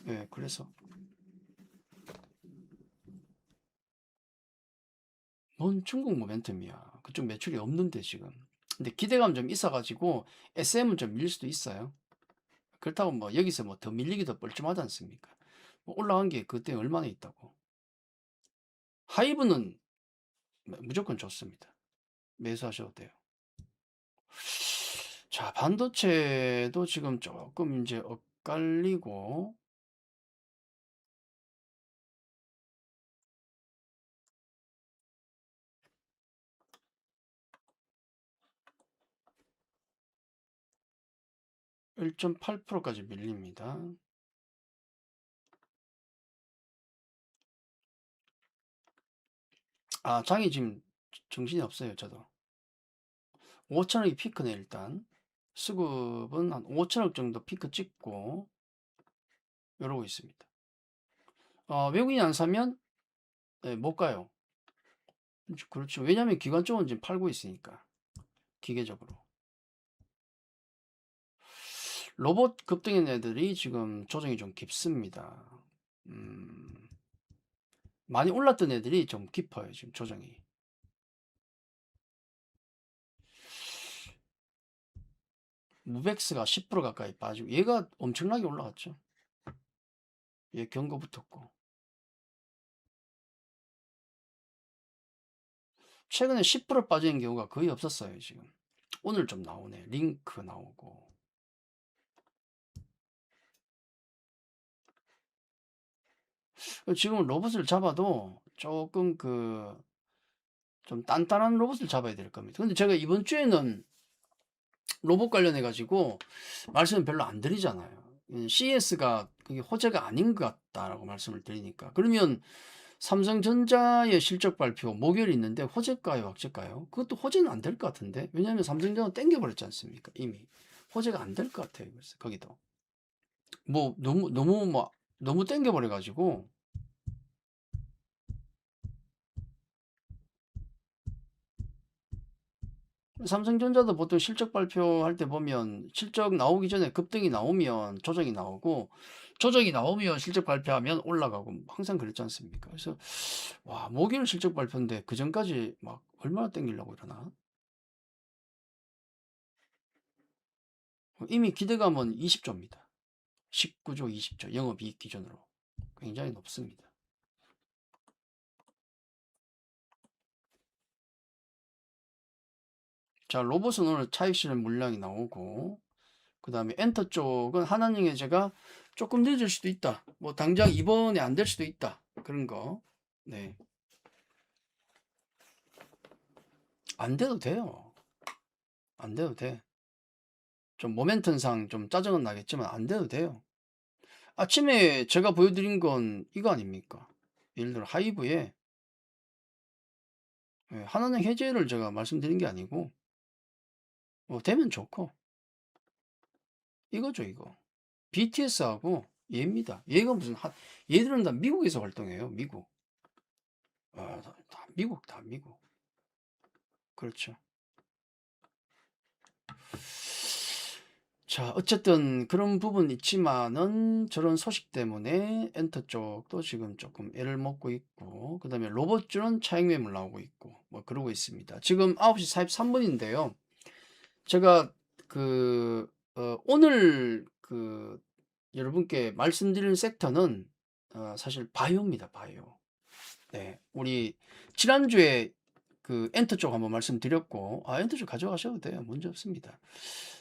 예, 그래서. 뭔 중국 모멘텀이야. 그쪽 매출이 없는데, 지금. 근데 기대감 좀 있어가지고, SM은 좀 밀릴 수도 있어요. 그렇다고 뭐, 여기서 뭐 더 밀리기도 뻘쭘하지 않습니까? 뭐 올라간 게 그때 얼마나 있다고. 하이브는 무조건 좋습니다. 매수하셔도 돼요. 자, 반도체도 지금 조금 이제 엇갈리고, 1.8%까지 밀립니다. 장이 지금 정신이 없어요, 저도. 5천억이 피크네, 일단. 수급은 한 5천억 정도 피크 찍고, 이러고 있습니다. 외국인이 안 사면, 못 가요. 그렇죠. 왜냐면 기관 쪽은 지금 팔고 있으니까. 기계적으로. 로봇 급등인 애들이 지금 조정이 좀 깊습니다. 음, 많이 올랐던 애들이 좀 깊어요, 지금 조정이. 무벡스가 10% 가까이 빠지고 얘가 엄청나게 올라갔죠. 얘 경고 붙었고. 최근에 10% 빠지는 경우가 거의 없었어요, 지금. 오늘 좀 나오네. 링크 나오고. 지금 로봇을 잡아도 조금 좀 단단한 로봇을 잡아야 될 겁니다. 근데 제가 이번 주에는 로봇 관련해 가지고 말씀을 별로 안 드리잖아요. CS가 그게 호재가 아닌 것 같다라고 말씀을 드리니까. 그러면 삼성전자의 실적 발표 목요일에 있는데 호재일까요, 악재일까요? 그것도 호재는 안 될 것 같은데. 왜냐하면 삼성전자 땡겨버렸지 않습니까? 이미 호재가 안 될 것 같아요. 그래서 거기도 뭐 너무 땡겨버려 가지고. 삼성전자도 보통 실적 발표할 때 보면 실적 나오기 전에 급등이 나오면 조정이 나오고, 조정이 나오면 실적 발표하면 올라가고 항상 그랬지 않습니까? 그래서 와, 목요일 실적 발표인데 그 전까지 막 얼마나 땡기려고 이러나? 이미 기대감은 20조입니다. 19조, 20조 영업이익 기준으로 굉장히 높습니다. 자, 로봇은 오늘 차익 실현 물량이 나오고, 그 다음에 엔터 쪽은 하나님의 제가 조금 늦을 수도 있다. 뭐 당장 이번에 안 될 수도 있다. 그런 거. 네. 안 돼도 돼요. 안 돼도 돼. 좀 모멘텀상 좀 짜증은 나겠지만 안 돼도 돼요. 아침에 제가 보여드린 건 이거 아닙니까? 예를 들어 하이브에 하나는 해제를 제가 말씀드린 게 아니고 되면 좋고 이거죠 이거. BTS하고 얘입니다. 얘가 무슨 얘들은 다 미국에서 활동해요. 미국. 다 미국 다 미국. 그렇죠. 자, 어쨌든 그런 부분 있지만은 저런 소식 때문에 엔터 쪽도 지금 조금 애를 먹고 있고, 그 다음에 로봇주는 차익 매물 나오고 있고, 뭐 그러고 있습니다. 지금 9시 43분인데요. 제가 오늘 여러분께 말씀드릴 섹터는 사실 바이오입니다. 바이오. 네, 우리 지난주에 엔터 쪽 한번 말씀드렸고, 엔터 쪽 가져가셔도 돼요. 문제 없습니다.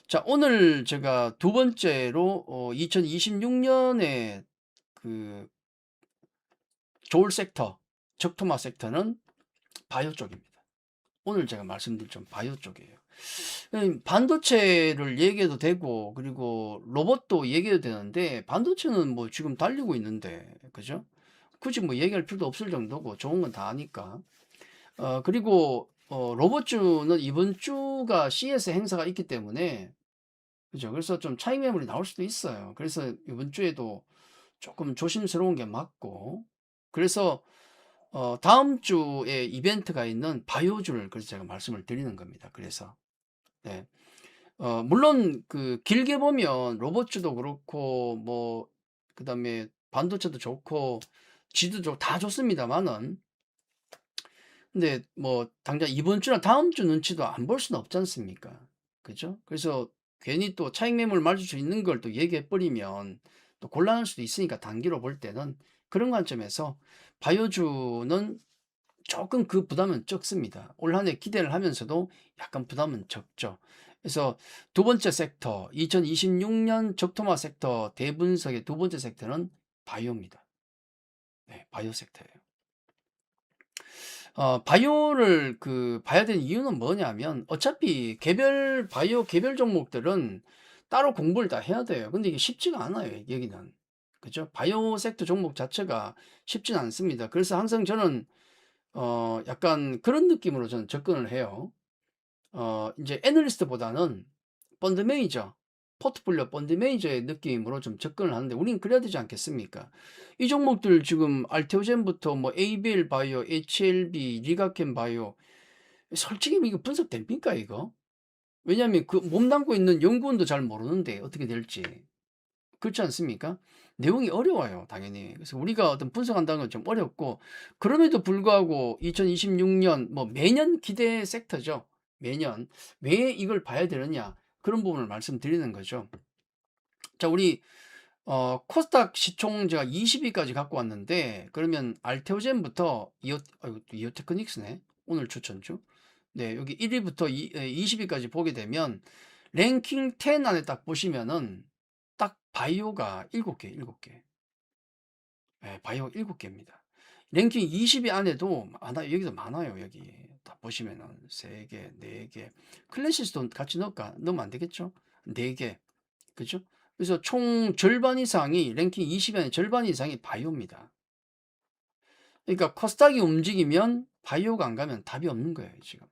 자, 오늘 제가 두 번째로 2026년에 좋을 섹터, 적토마 섹터는 바이오 쪽입니다. 오늘 제가 말씀드릴 좀 바이오 쪽이에요. 반도체를 얘기해도 되고, 그리고 로봇도 얘기해도 되는데, 반도체는 뭐 지금 달리고 있는데, 그죠? 굳이 뭐 얘기할 필요도 없을 정도고, 좋은 건 다 아니까. 그리고 로봇주는 이번 주가 CS 행사가 있기 때문에, 그죠? 그래서 좀 차익 매물이 나올 수도 있어요. 그래서 이번 주에도 조금 조심스러운 게 맞고, 그래서 다음 주에 이벤트가 있는 바이오주를 그래서 제가 말씀을 드리는 겁니다. 그래서 네. 물론 길게 보면 로봇주도 그렇고 뭐 그다음에 반도체도 좋고 지도 좋고 다 좋습니다만은, 근데 뭐 당장 이번 주나 다음 주 눈치도 안 볼 수는 없지 않습니까? 그죠? 그래서 괜히 또 차익 매물 맞을 수 있는 걸 또 얘기해 버리면 또 곤란할 수도 있으니까, 단기로 볼 때는 그런 관점에서 바이오주는 조금 부담은 적습니다. 올 한 해 기대를 하면서도 약간 부담은 적죠. 그래서 두 번째 섹터, 2026년 적토마 섹터 대분석의 두 번째 섹터는 바이오입니다. 네, 바이오 섹터예요. 바이오를 봐야 되는 이유는 뭐냐면, 어차피 바이오 개별 종목들은 따로 공부를 다 해야 돼요. 근데 이게 쉽지가 않아요, 여기는. 그죠? 바이오 섹터 종목 자체가 쉽진 않습니다. 그래서 항상 저는 약간 그런 느낌으로 저는 접근을 해요. 이제 애널리스트보다는 펀드 매니저, 포트폴리오 펀드 매니저의 느낌으로 좀 접근을 하는데, 우리는 그래야 되지 않겠습니까? 이 종목들 지금 알테오젠부터 뭐 ABL 바이오, HLB, 리가켄 바이오, 솔직히 이거 분석됩니까 이거? 왜냐하면 몸담고 있는 연구원도 잘 모르는데 어떻게 될지. 그렇지 않습니까? 내용이 어려워요, 당연히. 그래서 우리가 어떤 분석한다는 건 좀 어렵고, 그럼에도 불구하고 2026년 뭐 매년 기대 섹터죠. 매년. 왜 이걸 봐야 되느냐? 그런 부분을 말씀드리는 거죠. 자, 우리 코스닥 시총 제가 20위까지 갖고 왔는데, 그러면 알테오젠부터 이오테크닉스네. 오늘 추천주. 네, 여기 1위부터 20위까지 보게 되면 랭킹 10 안에 딱 보시면은 딱 바이오가 7개, 7개. 예, 바이오 7개입니다. 랭킹 20위 안에도 많아요. 여기도 많아요. 여기 다 보시면은 3개, 4개. 클래시스도 같이 넣으면 안 되겠죠? 4개. 그죠? 그래서 총 절반 이상이 랭킹 20위 안에 절반 이상이 바이오입니다. 그러니까 코스닥이 움직이면 바이오가 안 가면 답이 없는 거예요, 지금.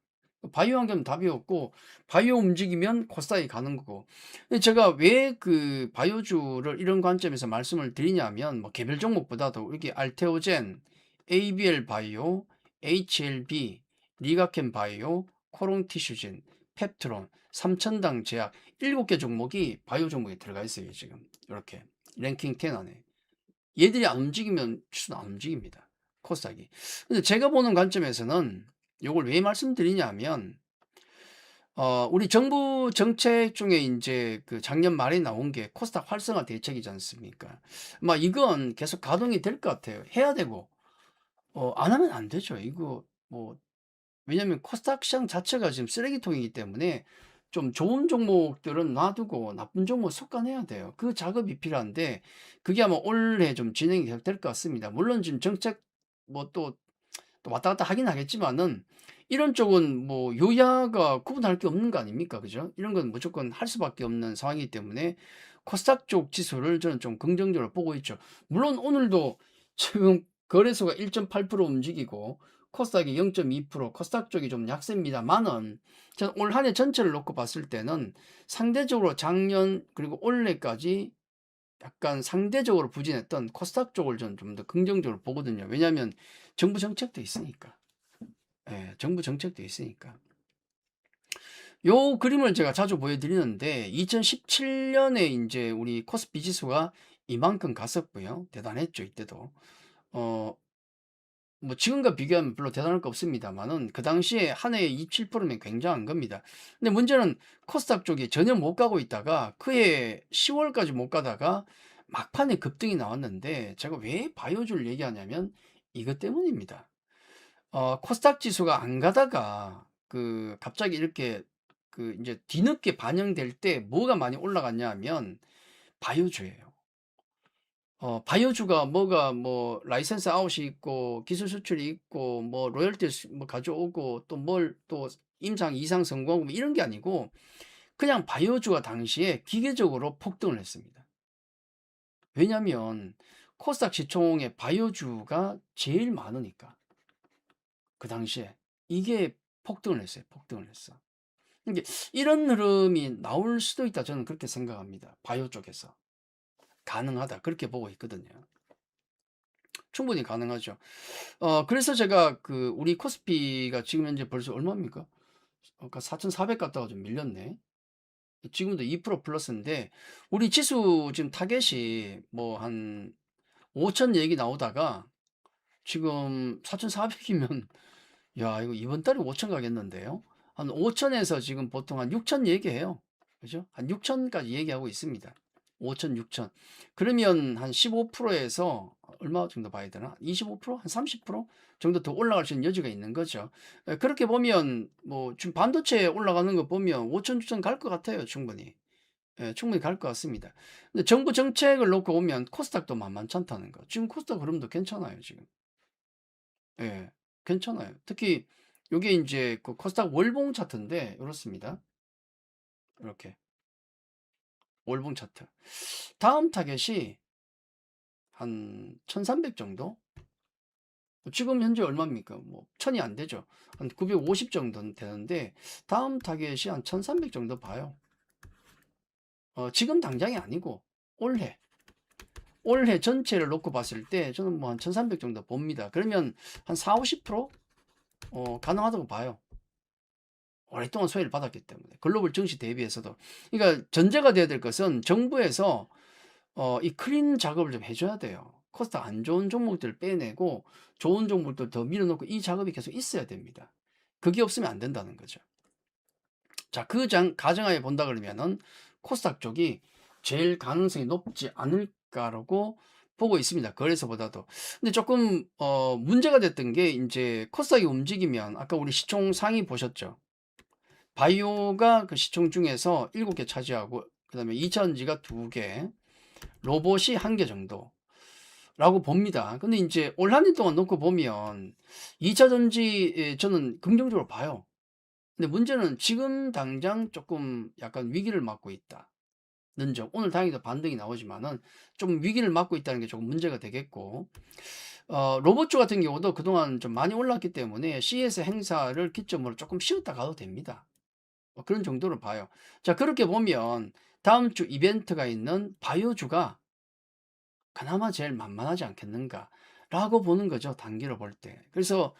바이오 안 가면 답이 없고, 바이오 움직이면 코스닥이 가는 거고. 근데 제가 왜 그 바이오주를 이런 관점에서 말씀을 드리냐면, 뭐 개별 종목보다도 이렇게 알테오젠, ABL 바이오, HLB, 리가켄 바이오, 코롱 티슈진, 펩트론, 삼천당 제약 7개 종목이 바이오 종목에 들어가 있어요, 지금. 이렇게 랭킹 10 안에. 얘들이 안 움직이면 주는 안 움직입니다, 코스닥이. 근데 제가 보는 관점에서는 요걸 왜 말씀드리냐면, 우리 정부 정책 중에 이제 그 작년 말에 나온 게 코스닥 활성화 대책이지 않습니까? 막 이건 계속 가동이 될 것 같아요. 해야 되고, 안 하면 안 되죠. 이거 뭐, 왜냐면 코스닥 시장 자체가 지금 쓰레기통이기 때문에 좀 좋은 종목들은 놔두고 나쁜 종목 솎아내야 돼요. 그 작업이 필요한데, 그게 아마 올해 좀 진행이 될 것 같습니다. 물론 지금 정책 뭐 또 왔다 갔다 하긴 하겠지만은, 이런 쪽은 뭐 여야가 구분할 게 없는 거 아닙니까? 그죠? 이런 건 무조건 할 수밖에 없는 상황이기 때문에 코스닥 쪽 지수를 저는 좀 긍정적으로 보고 있죠. 물론 오늘도 지금 거래소가 1.8% 움직이고 코스닥이 0.2%, 코스닥 쪽이 좀 약세입니다만은, 저는 올 한 해 전체를 놓고 봤을 때는 상대적으로 작년 그리고 올해까지 약간 상대적으로 부진했던 코스닥 쪽을 저는 좀 더 긍정적으로 보거든요. 왜냐하면 정부 정책도 있으니까. 예, 정부 정책도 있으니까. 요 그림을 제가 자주 보여드리는데, 2017년에 이제 우리 코스피 지수가 이만큼 갔었고요. 대단했죠, 이때도. 어, 뭐 지금과 비교하면 별로 대단할 거 없습니다만은, 그 당시에 한 해에 27%면 굉장한 겁니다. 근데 문제는 코스닥 쪽이 전혀 못 가고 있다가 그해 10월까지 못 가다가 막판에 급등이 나왔는데, 제가 왜 바이오주를 얘기하냐면 이것 때문입니다. 코스닥 지수가 안 가다가 그 갑자기 이렇게 그 이제 뒤늦게 반영될 때 뭐가 많이 올라갔냐 하면 바이오주예요. 바이오주가 뭐가 뭐 라이센스 아웃이 있고 기술 수출이 있고 뭐 로열티 뭐 가져오고 또 뭘 또 임상 이상 성공하고 뭐 이런 게 아니고, 그냥 바이오주가 당시에 기계적으로 폭등을 했습니다. 왜냐면 코스닥 시총에 바이오주가 제일 많으니까. 그 당시에 이게 폭등을 했어요. 폭등을 했어. 이게 이런 흐름이 나올 수도 있다, 저는 그렇게 생각합니다. 바이오 쪽에서 가능하다, 그렇게 보고 있거든요. 충분히 가능하죠. 그래서 제가 그 우리 코스피가 지금 현재 벌써 얼마입니까? 아까 4,400 갔다가 좀 밀렸네. 지금도 2% 플러스인데, 우리 지수 지금 타겟이 뭐 한 5천 얘기 나오다가 지금 4,400이면 야, 이거 이번 달에 5천 가겠는데요. 한 5천에서 지금 보통 한 6천 얘기해요. 그죠? 한 6천까지 얘기하고 있습니다. 5천, 6천. 그러면 한 15%에서 얼마 정도 봐야 되나? 25%? 한 30% 정도 더 올라갈 수 있는 여지가 있는 거죠. 그렇게 보면 뭐 지금 반도체 올라가는 거 보면 5천, 6천 갈 것 같아요. 충분히. 충분히 갈 것 같습니다. 근데 정부 정책을 놓고 보면 코스닥도 만만찮다는 거. 지금 코스닥 흐름도 괜찮아요, 지금. 예. 괜찮아요. 특히 요게 인제 그 코스닥 월봉 차트인데 요렇습니다. 이렇게 월봉 차트. 다음 타겟이 한 1,300 정도? 지금 현재 얼마입니까? 뭐 1,000이 안 되죠. 한 950 정도는 되는데, 다음 타겟이 한 1,300 정도 봐요. 지금 당장이 아니고 올해. 올해 전체를 놓고 봤을 때 저는 뭐 한 1,300 정도 봅니다. 그러면 한 40-50% 가능하다고 봐요. 오랫동안 소외를 받았기 때문에 글로벌 증시 대비해서도. 그러니까 전제가 돼야 될 것은 정부에서 이 클린 작업을 좀 해 줘야 돼요. 코스닥 안 좋은 종목들 빼내고 좋은 종목들 더 밀어 놓고 이 작업이 계속 있어야 됩니다. 그게 없으면 안 된다는 거죠. 자, 그 가정하에 본다 그러면은 코스닥 쪽이 제일 가능성이 높지 않을까라고 보고 있습니다, 거래소보다도. 근데 조금 문제가 됐던 게 인제 코스닥이 움직이면 아까 우리 시총 상위 보셨죠? 바이오가 그 시총 중에서 7개 차지하고 그다음에 2차 전지가 2개, 로봇이 1개 정도라고 봅니다. 근데 인제 올 한 해 동안 놓고 보면 2차 전지에 저는 긍정적으로 봐요. 근데 문제는 지금 당장 조금 약간 위기를 맞고 있다는 점. 오늘 다행히도 반등이 나오지만은 좀 위기를 맞고 있다는 게 조금 문제가 되겠고, 로봇주 같은 경우도 그동안 좀 많이 올랐기 때문에 CS 행사를 기점으로 조금 쉬었다 가도 됩니다. 그런 정도로 봐요. 자, 그렇게 보면 다음 주 이벤트가 있는 바이오주가 그나마 제일 만만하지 않겠는가라고 보는 거죠, 단기로 볼 때. 그래서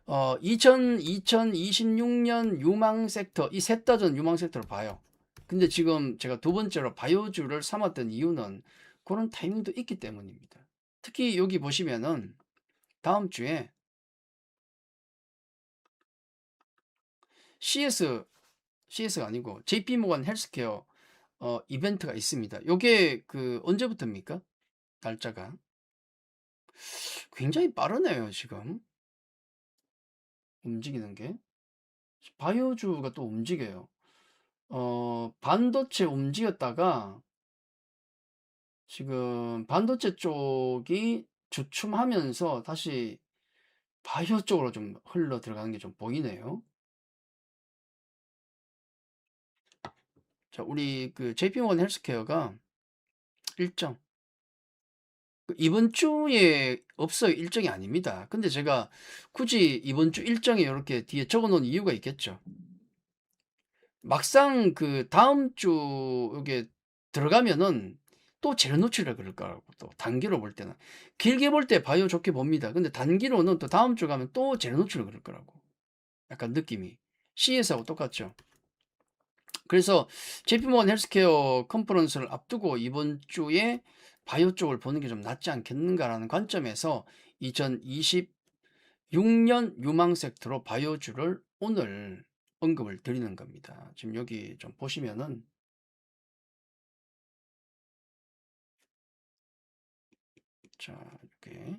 2026년 유망 섹터, 이 셋 다 전 유망 섹터로 봐요. 근데 지금 제가 두 번째로 바이오주를 삼았던 이유는 그런 타이밍도 있기 때문입니다. 특히 여기 보시면은 다음 주에 CS가 아니고 JP모건 헬스케어 이벤트가 있습니다. 요게 그 언제부터입니까? 날짜가 굉장히 빠르네요, 지금 움직이는 게. 바이오주가 또 움직여요. 반도체 움직였다가 지금 반도체 쪽이 주춤하면서 다시 바이오 쪽으로 좀 흘러 들어가는 게 좀 보이네요. 자, 우리 그 JP모건 헬스케어가 일정 이번 주에 없어요. 일정이 아닙니다. 근데 제가 굳이 이번 주 일정에 이렇게 뒤에 적어 놓은 이유가 있겠죠. 막상 그 다음 주 이게 들어가면은 또 재료 노출이라 그럴 거라고, 또 단기로 볼 때는. 길게 볼 때 바이오 좋게 봅니다. 근데 단기로는 또 다음 주 가면 또 재료 노출을 그럴 거라고. 약간 느낌이. CS하고 똑같죠. 그래서 JP모건 헬스케어 컨퍼런스를 앞두고 이번 주에 바이오 쪽을 보는 게 좀 낫지 않겠는가라는 관점에서 2026년 유망 섹터로 바이오주를 오늘 언급을 드리는 겁니다. 지금 여기 좀 보시면은 자, 이렇게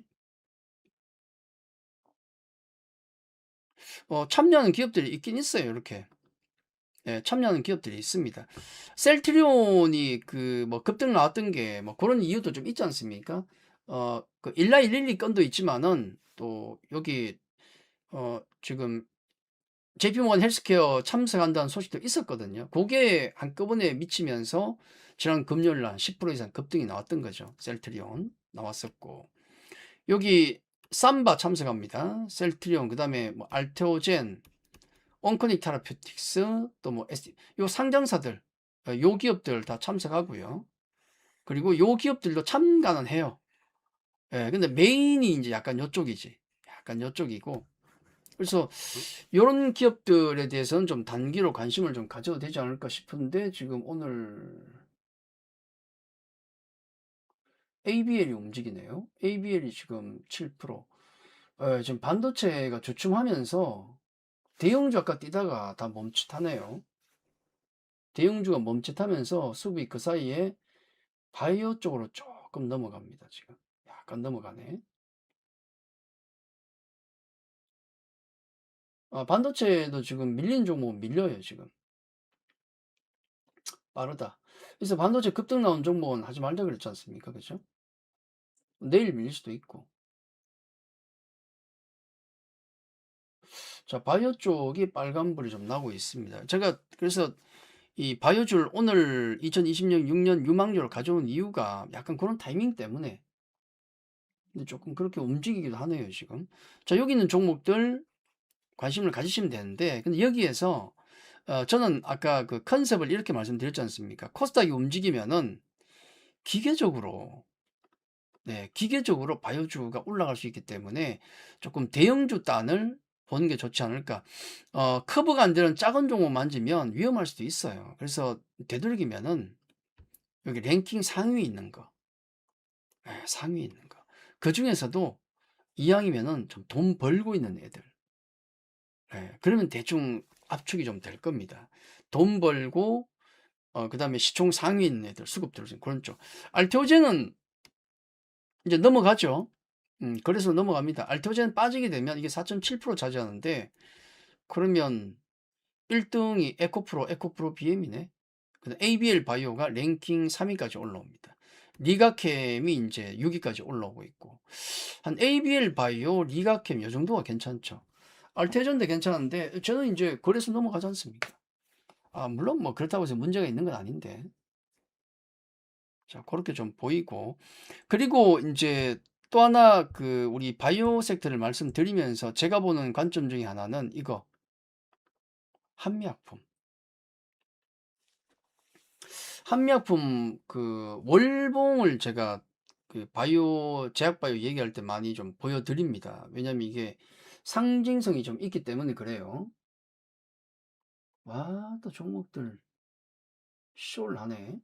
참여하는 기업들이 있긴 있어요. 이렇게. 예, 참여하는 기업들이 있습니다. 셀트리온이 그 뭐 급등 나왔던 게 뭐 그런 이유도 좀 있지 않습니까? 그 일라이 릴리 건도 있지만은 또 여기 지금 JP모건 헬스케어 참석한다는 소식도 있었거든요. 그게 한꺼번에 미치면서 지난 금요일 날 10% 이상 급등이 나왔던 거죠. 셀트리온 나왔었고. 여기 삼바 참석합니다. 셀트리온, 그다음에 뭐 알테오젠, 온코닉 테라퓨틱스, 또 뭐 요 상장사들, 요 기업들 다 참석하고요. 그리고 요 기업들도 참가는 해요. 예, 근데 메인이 이제 약간 요쪽이지. 약간 요쪽이고. 그래서 요런 기업들에 대해서는 좀 단기로 관심을 좀 가져도 되지 않을까 싶은데, 지금 오늘 ABL이 움직이네요. ABL이 지금 7%. 지금 반도체가 주춤하면서 대형주 아까 뛰다가 다 멈칫하네요. 대형주가 멈칫하면서 수급이 그 사이에 바이오 쪽으로 조금 넘어갑니다. 지금 약간 넘어가네. 반도체도 지금 밀린 종목은 밀려요. 지금 빠르다. 그래서 반도체 급등 나온 종목은 하지 말자 그랬지 않습니까? 그죠? 내일 밀릴 수도 있고. 자, 바이오 쪽이 빨간불이 좀 나고 있습니다. 제가 그래서 이 바이오주를 오늘 2026년 6년 유망주를 가져온 이유가 약간 그런 타이밍 때문에. 근데 조금 그렇게 움직이기도 하네요, 지금. 자, 여기 있는 종목들 관심을 가지시면 되는데, 근데 여기에서 저는 아까 그 컨셉을 이렇게 말씀드렸지 않습니까? 코스닥이 움직이면은 기계적으로, 네, 기계적으로 바이오주가 올라갈 수 있기 때문에 조금 대형주 단을 보는 게 좋지 않을까. 커브가 안 되는 작은 종목 만지면 위험할 수도 있어요. 그래서 되도록이면은 여기 랭킹 상위에 있는 거. 예, 상위에 있는 거. 그중에서도 이왕이면은 좀 돈 벌고 있는 애들. 예, 그러면 대충 압축이 좀 될 겁니다. 돈 벌고 그다음에 시총 상위에 있는 애들, 수급 들어오는 그런 쪽. 알테오젠은 이제 넘어가죠. 그래서 넘어갑니다. 알테오젠 빠지게 되면 이게 4.7% 차지하는데, 그러면 1등이 에코프로 BM이네. 그다음 ABL 바이오가 랭킹 3위까지 올라옵니다. 리가캠이 이제 6위까지 올라오고 있고, 한 ABL 바이오, 리가캠 요 정도가 괜찮죠. 알테오젠도 괜찮은데 저는 이제 그래서 넘어가지 않습니까? 물론 뭐 그렇다고 해서 문제가 있는 건 아닌데. 자, 그렇게 좀 보이고. 그리고 인제 또 하나 우리 바이오 섹터를 말씀드리면서 제가 보는 관점 중에 하나는 이거 한미약품. 한미약품 월봉을 제가 제약 바이오 얘기할 때 많이 좀 보여 드립니다. 왜냐면 이게 상징성이 좀 있기 때문에 그래요. 와, 또 종목들 쇼를 하네.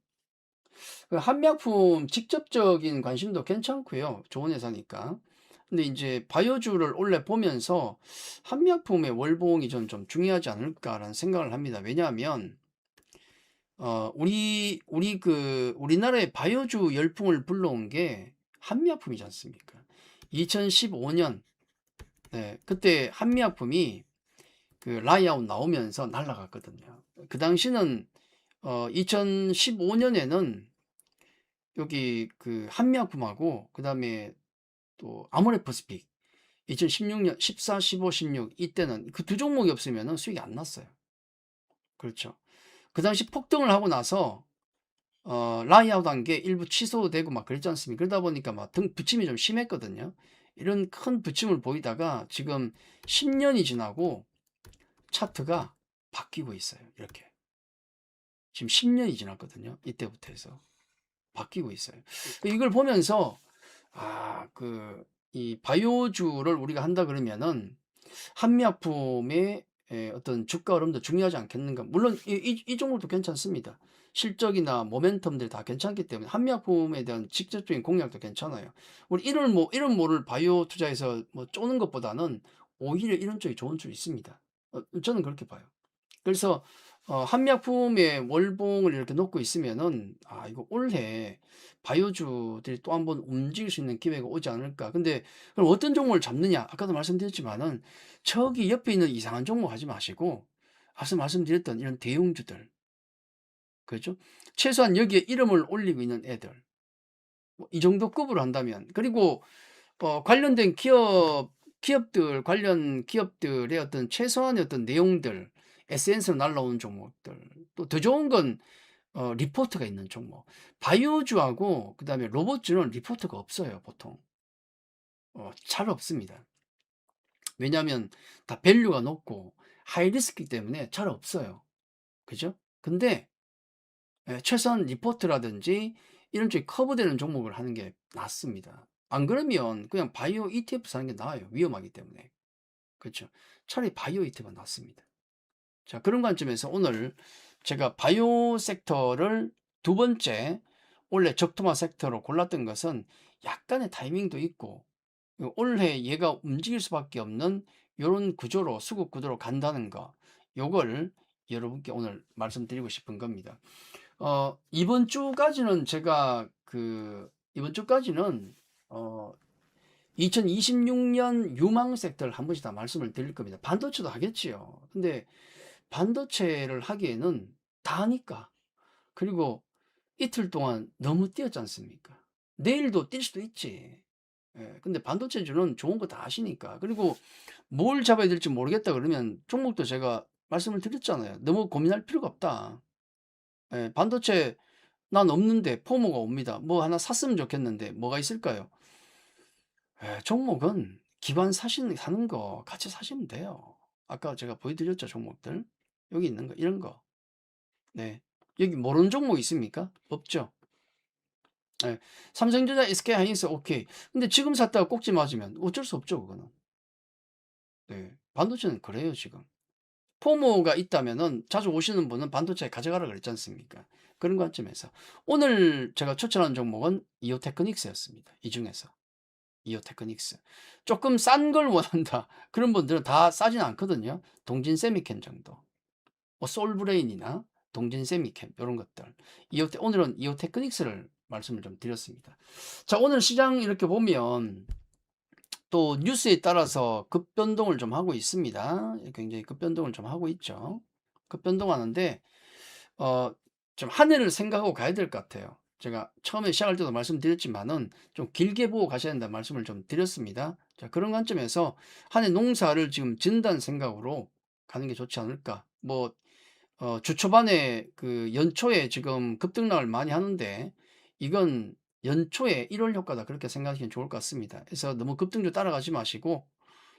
한미약품 직접적인 관심도 괜찮고요. 좋은 회사니까. 근데 이제 바이오주를 원래 보면서 한미약품의 월봉이 좀 중요하지 않을까라는 생각을 합니다. 왜냐하면 우리나라의 바이오주 열풍을 불러온 게 한미약품이지 않습니까? 2015년, 네, 그때 한미약품이 라이아웃 나오면서 날아갔거든요. 그 당시는 2015년에는 여기 한미약품하고 그다음에 또 아모레퍼시픽 2016년 14, 15, 16 이때는 그 두 종목이 없으면은 수익이 안 났어요. 그렇죠. 그 당시 폭등을 하고 나서 라이아웃 한 게 일부 취소되고 막 그랬지 않습니까? 그러다 보니까 막 등 부침이 좀 심했거든요. 이런 큰 부침을 보이다가 지금 10년이 지나고 차트가 바뀌고 있어요. 이렇게. 지금 10년이 지났거든요. 이때부터 해서 바뀌고 있어요. 이걸 보면서 이 바이오주를 우리가 한다 그러면은 한미약품의 어떤 주가 흐름도 중요하지 않겠는가. 물론 이 종목도 괜찮습니다. 실적이나 모멘텀들이 다 괜찮기 때문에 한미약품에 대한 직접적인 공략도 괜찮아요. 우리 이런 모를 바이오 투자에서 뭐 쪼는 것보다는 오히려 이런 쪽이 좋은 줄 있습니다. 저는 그렇게 봐요. 그래서 한미약품의 월봉을 이렇게 놓고 있으면은 이거 올해 바이오주들이 또 한번 움직일 수 있는 기회가 오지 않을까. 근데 그럼 어떤 종목을 잡느냐? 아까도 말씀드렸지만은 저기 옆에 있는 이상한 종목 하지 마시고 앞서 말씀드렸던 이런 대형주들, 그렇죠? 최소한 여기에 이름을 올리고 있는 애들, 뭐이 정도 급으로 한다면, 그리고 관련된 관련 기업들의 어떤 최소한의 어떤 내용들, 에센스로 날라오는 종목들, 또 더 좋은 건 리포트가 있는 종목. 바이오주하고 그다음에 로봇주는 리포트가 없어요, 보통. 잘 없습니다. 왜냐하면 다 밸류가 높고 하이 리스크이기 때문에 잘 없어요. 그죠? 근데 최소한 리포트라든지 이런 쪽에 커버되는 종목을 하는 게 낫습니다. 안 그러면 그냥 바이오 ETF 사는 게 나아요. 위험하기 때문에. 그렇죠. 차라리 바이오 ETF가 낫습니다. 자, 그런 관점에서 오늘 제가 바이오 섹터를 두 번째 원래 적토마 섹터로 골랐던 것은 약간의 타이밍도 있고 올해 얘가 움직일 수밖에 없는 요런 구조로 수급 구조로 간다는 거, 요걸 여러분께 오늘 말씀드리고 싶은 겁니다. 이번 주까지는 제가 이번 주까지는 어 2026년 유망 섹터를 한 번씩 다 말씀을 드릴 겁니다. 반도체도 하겠지요. 근데 반도체를 하기에는 다 하니까. 그리고 이틀 동안 너무 뛰었지 않습니까? 내일도 뛸 수도 있지. 예. 근데 반도체주는 좋은 거 다 아시니까. 그리고 뭘 잡아야 될지 모르겠다 그러면 종목도 제가 말씀을 드렸잖아요. 너무 고민할 필요가 없다. 예. 반도체 난 없는데 포모가 옵니다. 뭐 하나 샀으면 좋겠는데 뭐가 있을까요? 종목은 기관 사는 거 같이 사시면 돼요. 아까 제가 보여드렸죠, 종목들. 여기 있는 거, 이런 거. 네. 여기 모르는 종목 있습니까? 없죠. 예. 삼성전자, SK하이닉스 오케이. 근데 지금 샀다가 꼭지 맞으면 어쩔 수 없죠, 그거는. 네. 반도체는 그래요, 지금. 포모가 있다면은 자주 오시는 분은 반도체 가져가라 그랬지 않습니까? 그런 관점에서 오늘 제가 추천한 종목은 이오테크닉스였습니다. 이 중에서 이오테크닉스. 조금 싼 걸 원한다. 그런 분들은 다 싸진 않거든요. 동진 세미캠 정도. 뭐 솔브레인이나 동진 세미캠 요런 것들. 오늘은 이오테크닉스를 말씀을 좀 드렸습니다. 자, 오늘 시장 이렇게 보면 또 뉴스에 따라서 급변동을 좀 하고 있습니다. 굉장히 급변동을 좀 하고 있죠. 급변동하는데 좀 한 해를 생각하고 가야 될 것 같아요. 제가 처음에 시작할 때도 말씀드렸지만은 좀 길게 보고 가셔야 된다는 말씀을 좀 드렸습니다. 자, 그런 관점에서 한 해 농사를 지금 진다는 생각으로 가는 게 좋지 않을까. 뭐 주 초반에 그 연초에 지금 급등락을 많이 하는데 이건 연초에 1월 효과다 그렇게 생각하시면 좋을 것 같습니다. 그래서 너무 급등주 따라가지 마시고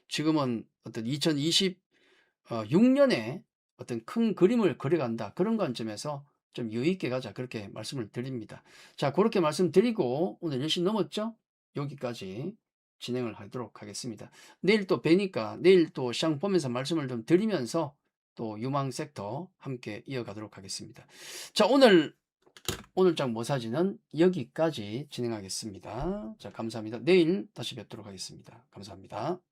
지금은 어떤 2026년에 어떤 큰 그림을 그려간다 그런 관점에서 좀 여유 있게 가자 그렇게 말씀을 드립니다. 자, 그렇게 말씀드리고 오늘 10시 넘었죠? 여기까지 진행을 하도록 하겠습니다. 내일 또 뵈니까 내일 또 시장 보면서 말씀을 좀 드리면서 또 유망 섹터 함께 이어가도록 하겠습니다. 자, 오늘장 모사지는 여기까지 진행하겠습니다. 자, 감사합니다. 내일 다시 뵙도록 하겠습니다. 감사합니다.